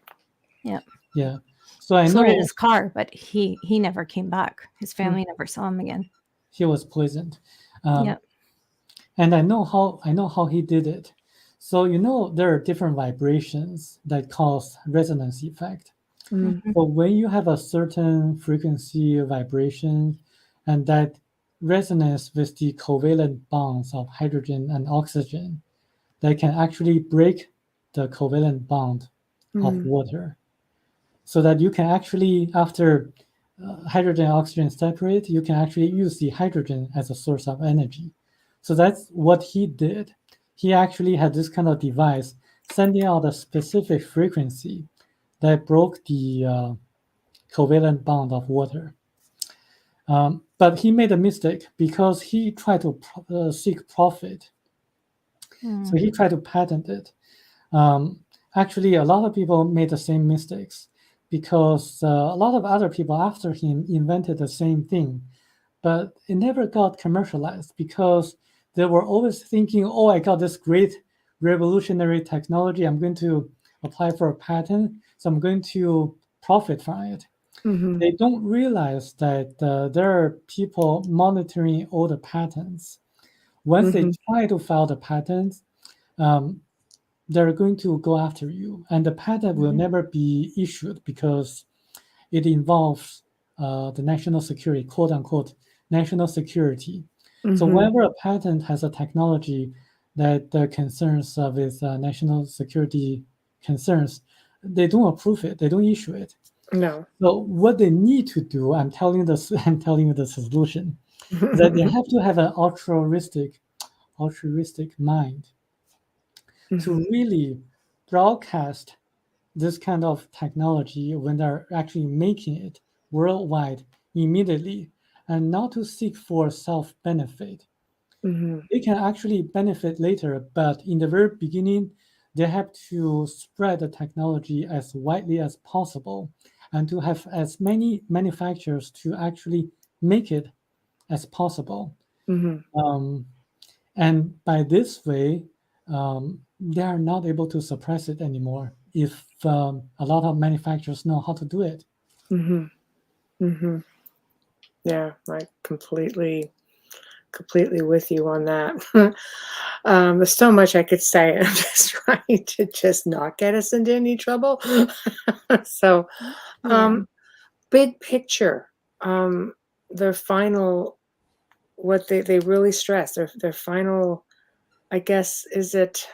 Yeah. Yeah. So I So know did his car, but he never came back. His family never saw him again. he was poisoned. Yeah. And I know how he did it. So you know there are different vibrations that cause resonance effect. Mm. So when you have a certain frequency vibration and that resonance with the covalent bonds of hydrogen and oxygen, that can actually break the covalent bond of water. So that you can actually, after hydrogen and oxygen separate, you can actually use the hydrogen as a source of energy. So that's what he did. He actually had this kind of device sending out a specific frequency that broke the covalent bond of water. But he made a mistake because he tried to seek profit. So he tried to patent it. Actually, a lot of people made the same mistakes because a lot of other people after him invented the same thing, but it never got commercialized because they were always thinking, oh, I got this great revolutionary technology. I'm going to apply for a patent, so I'm going to profit from it. Mhm. They don't realize that there are people monitoring all the patents. Once they try to file the patents, they're going to go after you, and the patent will never be issued because it involves the national security, quote unquote, national security. So whenever a patent has a technology that concerns with national security concerns, they don't approve it. They don't issue it. No. So what they need to do, I'm telling you the solution, is that they have to have an altruistic mind to really broadcast this kind of technology when they're actually making it worldwide immediately, and not to seek for self-benefit. They can actually benefit later, but in the very beginning, they have to spread the technology as widely as possible and to have as many manufacturers to actually make it as possible. And by this way, they are not able to suppress it anymore if a lot of manufacturers know how to do it. Yeah, I completely with you on that. There's so much I could say. I'm just trying to just not get us into any trouble. So, big picture, their final, what they really stress, their final, I guess, is it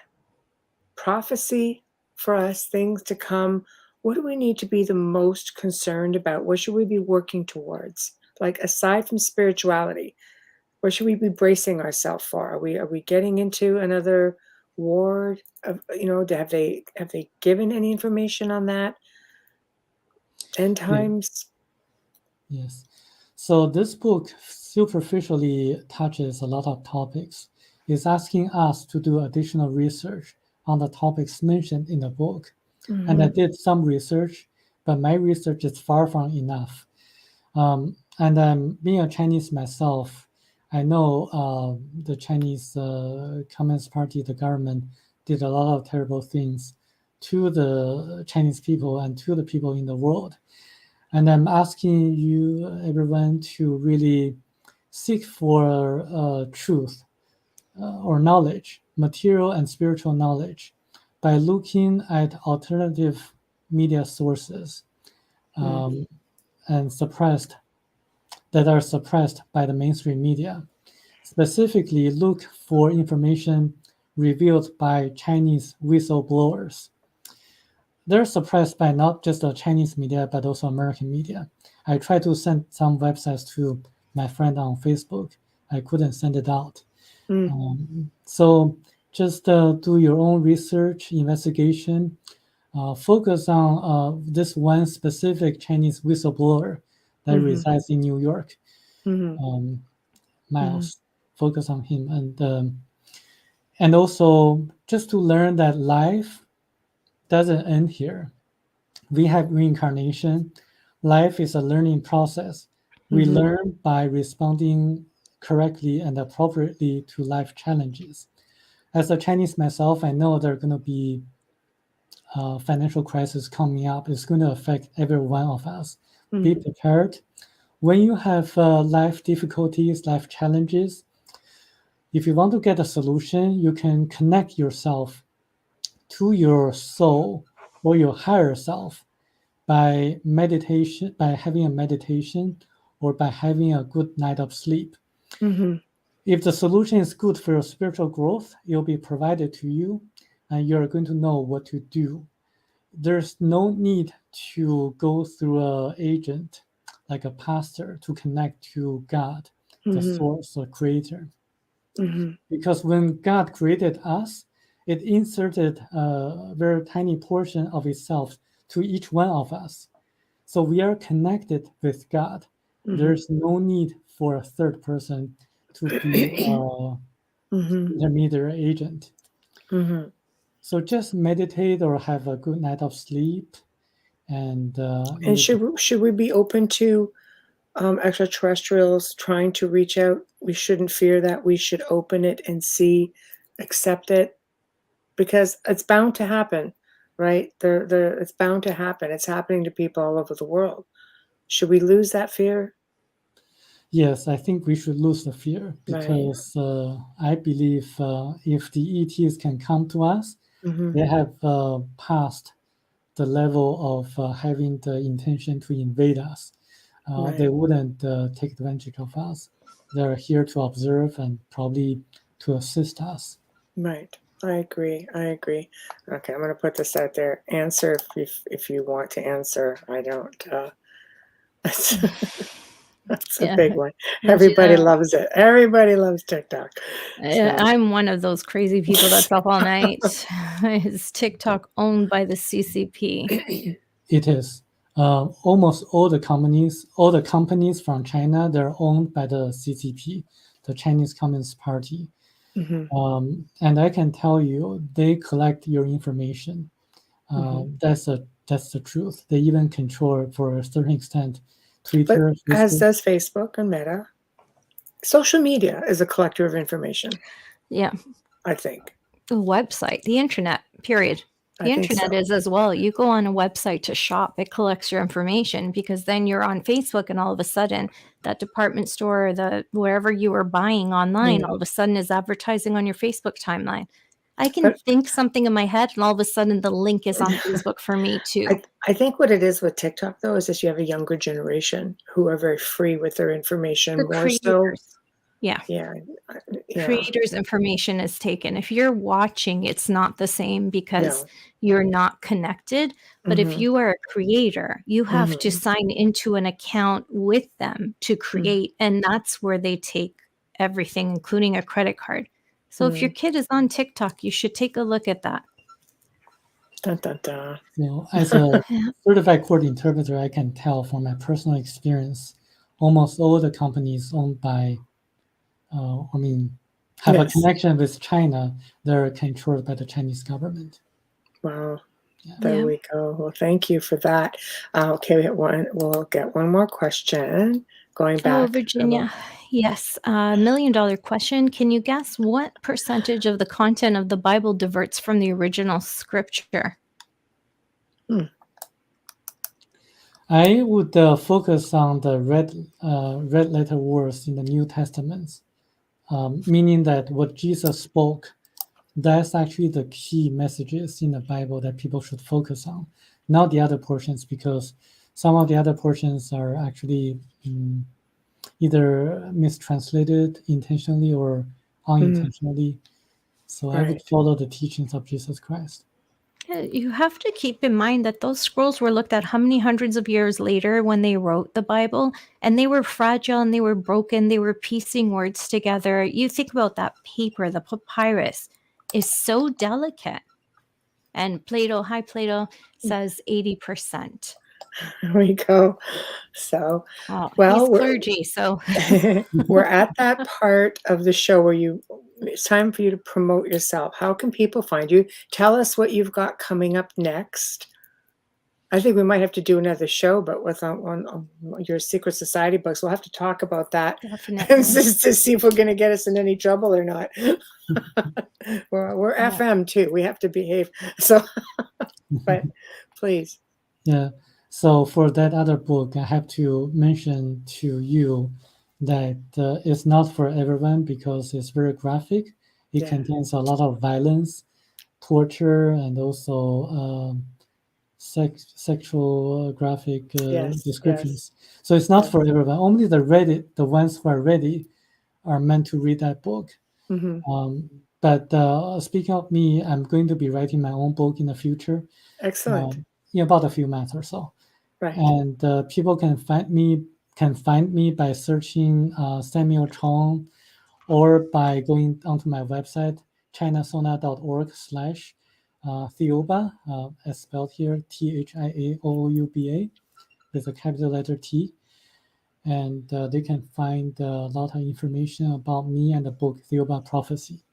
prophecy for us, things to come? What do we need to be the most concerned about? What should we be working towards? Like, aside from spirituality, what should we be bracing ourselves for? Are we getting into another war? Have they given any information on that? End times? Yes. So this book superficially touches a lot of topics. It's asking us to do additional research on the topics mentioned in the book. And I did some research, but my research is far from enough. And being a Chinese myself, I know the Chinese Communist Party, the government, did a lot of terrible things to the Chinese people and to the people in the world. And I'm asking you, everyone, to really seek for truth or knowledge, material and spiritual knowledge, by looking at alternative media sources and that are suppressed by the mainstream media. Specifically, look for information revealed by Chinese whistleblowers. They're suppressed by not just the Chinese media, but also American media. I tried to send some websites to my friend on Facebook. I couldn't send it out. So just do your own research, investigation. Focus on this one specific Chinese whistleblower that resides in New York. Miles, focus on him, and also just to learn that life doesn't end here. We have reincarnation. Life is a learning process. We learn by responding correctly and appropriately to life challenges. As a Chinese myself, I know there are going to be financial crisis coming up. It's going to affect every one of us. Be prepared. When you have life difficulties, life challenges, if you want to get a solution, you can connect yourself to your soul or your higher self by meditation, by having a meditation, or by having a good night of sleep. If the solution is good for your spiritual growth, it will be provided to you, and you're going to know what to do. There's no need to go through an agent, like a pastor, to connect to God, the source or creator. Because when God created us, it inserted a very tiny portion of itself to each one of us. So we are connected with God. There's no need for a third person to be intermediary agent. So just meditate or have a good night of sleep. And should we be open to extraterrestrials trying to reach out? We shouldn't fear that. We should open it and see, accept it, because it's bound to happen, right? It's bound to happen. It's happening to people all over the world. Should we lose that fear? Yes, I think we should lose the fear, because I believe if the ETs can come to us, they have passed the level of having the intention to invade us. They wouldn't take advantage of us. They're here to observe and probably to assist us. Right. I agree. Okay, I'm going to put this out there. Answer if you want to answer. I don't. That's a big one. Everybody loves it. Everybody loves TikTok. I'm one of those crazy people that's up all night. Is TikTok owned by the CCP? It is. Almost all the companies from China, they're owned by the CCP, the Chinese Communist Party. And I can tell you, they collect your information. That's the truth. They even control, for a certain extent, Twitter. But as does Facebook and Meta. Social media is a collector of information. Yeah. I think. The website, the internet, period. The internet is as well. You go on a website to shop, it collects your information, because then you're on Facebook and all of a sudden that department store or wherever you were buying online, all of a sudden is advertising on your Facebook timeline. I can think something in my head and all of a sudden the link is on Facebook for me too. I think what it is with TikTok though is that you have a younger generation who are very free with their information. The more creators. so. Yeah. Creators' information is taken. If you're watching, it's not the same because you're not connected. But if you are a creator, you have to sign into an account with them to create. And that's where they take everything, including a credit card. So if your kid is on TikTok, you should take a look at that. Dun, dun, dun. So as a certified court interpreter, I can tell from my personal experience, almost all the companies owned by have a connection with China, they're controlled by the Chinese government. Wow. There we go. Well, thank you for that. Okay, we'll get one more question. Going back. Virginia. Yes. $1 million question. Can you guess what percentage of the content of the Bible diverts from the original scripture? I would focus on the red letter words in the New Testament. Meaning that what Jesus spoke, that's actually the key messages in the Bible that people should focus on, not the other portions, because some of the other portions are actually either mistranslated intentionally or unintentionally. So I would follow the teachings of Jesus Christ. You have to keep in mind that those scrolls were looked at how many hundreds of years later when they wrote the Bible, and they were fragile and they were broken. They were piecing words together. You think about that paper, the papyrus is so delicate. And High Plato says 80%. There we go. So, well, he's clergy, so we're at that part of the show where it's time for you to promote yourself. How can people find you? Tell us what you've got coming up next. I think we might have to do another show, but with on your secret society books, we'll have to talk about that Definitely. just to see if we're going to get us in any trouble or not. We're Yeah. FM too. We have to behave. So, but please. Yeah. So for that other book, I have to mention to you that it's not for everyone because it's very graphic. It Yeah. contains a lot of violence, torture, and also sexual graphic Yes. descriptions. So it's not Yes. for everyone. Only the ones who are ready, are meant to read that book. Hmm. But speaking of me, I'm going to be writing my own book in the future, Excellent. in about a few months or so. Right. And people can find me by searching Samuel Chong, or by going onto my website chinasona.org/Thiaoouba, as spelled here Thiaoouba, with a capital letter T. And they can find a lot of information about me and the book Thiaoouba Prophecy.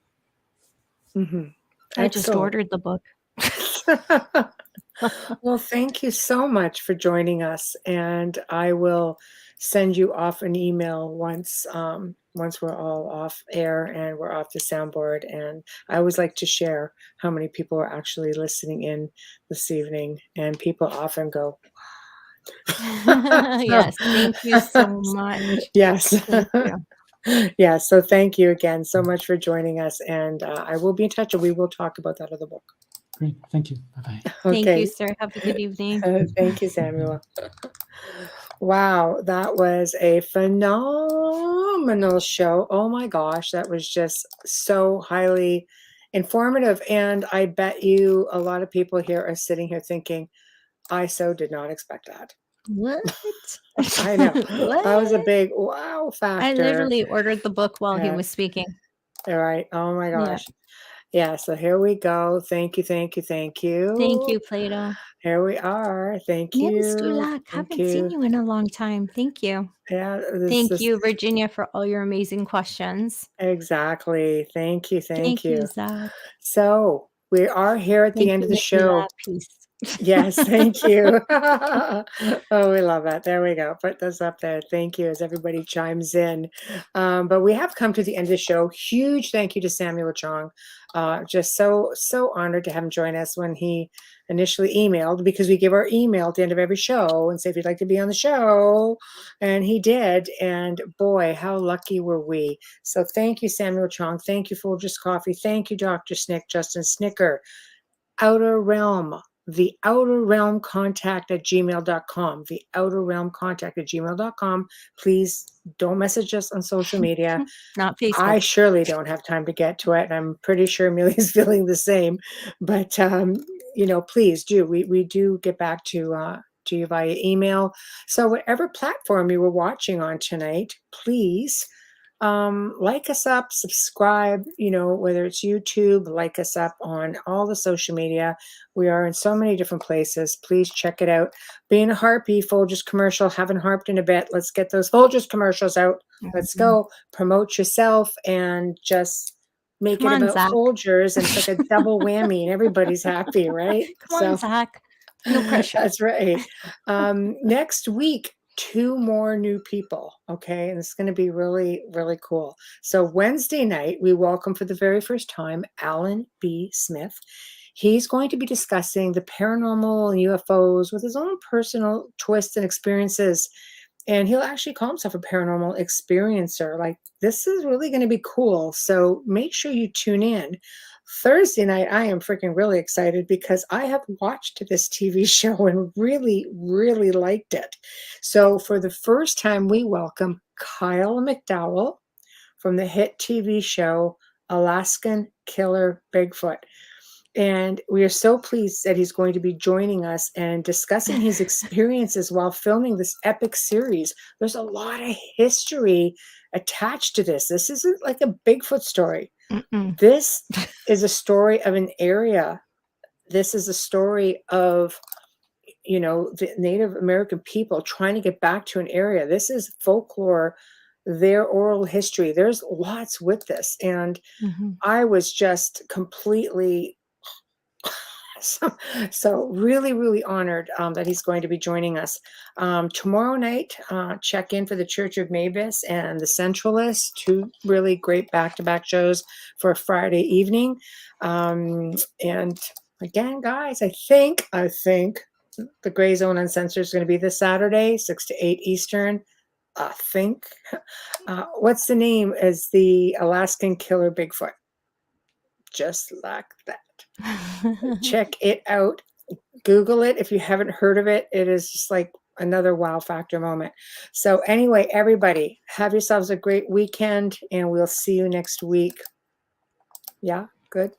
Hmm. I just ordered the book. Well, thank you so much for joining us, and I will send you off an email once we're all off air and we're off the soundboard. And I always like to share how many people are actually listening in this evening, and people often go, Yes, thank you so much. yes. Thank you. Yeah, so thank you again so much for joining us, and I will be in touch and we will talk about that other book. Great. Thank you. Bye-bye. Thank you, Okay. sir. Have a good evening. Thank you, Samuel. Wow, that was a phenomenal show. Oh my gosh, that was just so highly informative. And I bet you a lot of people here are sitting here thinking, I so did not expect that. What? I know. What? That was a big wow factor. I literally ordered the book while he Yeah. was speaking. All right. Oh my Yeah. gosh. Yeah, so here we go. Thank you, thank you, thank you. Thank you, Plato. Here we are. Thank Name you. Stuhl. Thank Haven't seen you in a long time. Thank you. Yeah, Thank you, Virginia, for all your amazing questions. exactly. Thank you, Thank you, Zach. So we are here at the Thank end you, of the Nikki La. show. Peace. Yes, thank you. Oh, we love it. There we go. Put those up there. Thank you as everybody chimes in. But we have come to the end of the show. Huge thank you to Samuel Chong. Just so honored to have him join us when he initially emailed, because we give our email at the end of every show and say if you'd like to be on the show. And he did. And boy, how lucky were we. So thank you, Samuel Chong. Thank you, Folgers Coffee. Thank you, Dr. Snick, Justin Snicker. Outer Realm, the Outer Realm Contact at gmail.com. The Outer Realm Contact at gmail.com. Please don't message us on social media. Not Facebook. I surely don't have time to get to it. And I'm pretty sure Amelia's feeling the same. But, please do. We do get back to you via email. So whatever platform you were watching on tonight, please like us up, subscribe, whether it's YouTube, like us up on all the social media. We are in so many different places. Please check it out. Being a harpy, Folgers commercial, haven't harped in a bit. Let's get those Folgers commercials out. Let's go. Promote yourself and just make Come it on, about Zach. Folgers, and it's like a double whammy and everybody's happy, right? Come on, Zach. No pressure. That's right. Next week, 2 more new people. Okay. And it's going to be really, really cool. So Wednesday night, we welcome for the very first time, Alan B. Smith. He's going to be discussing the paranormal and UFOs with his own personal twists and experiences. And he'll actually call himself a paranormal experiencer. Like, this is really going to be cool. So make sure you tune in. Thursday night, I am freaking really excited because I have watched this TV show and really, really liked it. So for the first time, we welcome Kyle McDowell from the hit TV show Alaskan Killer Bigfoot. And we are so pleased that he's going to be joining us and discussing his experiences while filming this epic series. There's a lot of history attached to this. This isn't like a Bigfoot story. This is a story of an area. This is a story of, the Native American people trying to get back to an area. This is folklore their oral history. There's lots with this. And Mhm. I was just completely so really, really honored that he's going to be joining us. Tomorrow night, check in for the Church of Mavis and the Centralists, two really great back-to-back shows for a Friday evening. And again, guys, I think the Gray Zone Uncensored is going to be this Saturday, 6 to 8 Eastern. I think. What's the name? Is the Alaskan Killer Bigfoot. Just like that. Check it out. Google it if you haven't heard of it. It is just like another wow factor moment. So anyway, everybody, have yourselves a great weekend, and we'll see you next week. Yeah, good.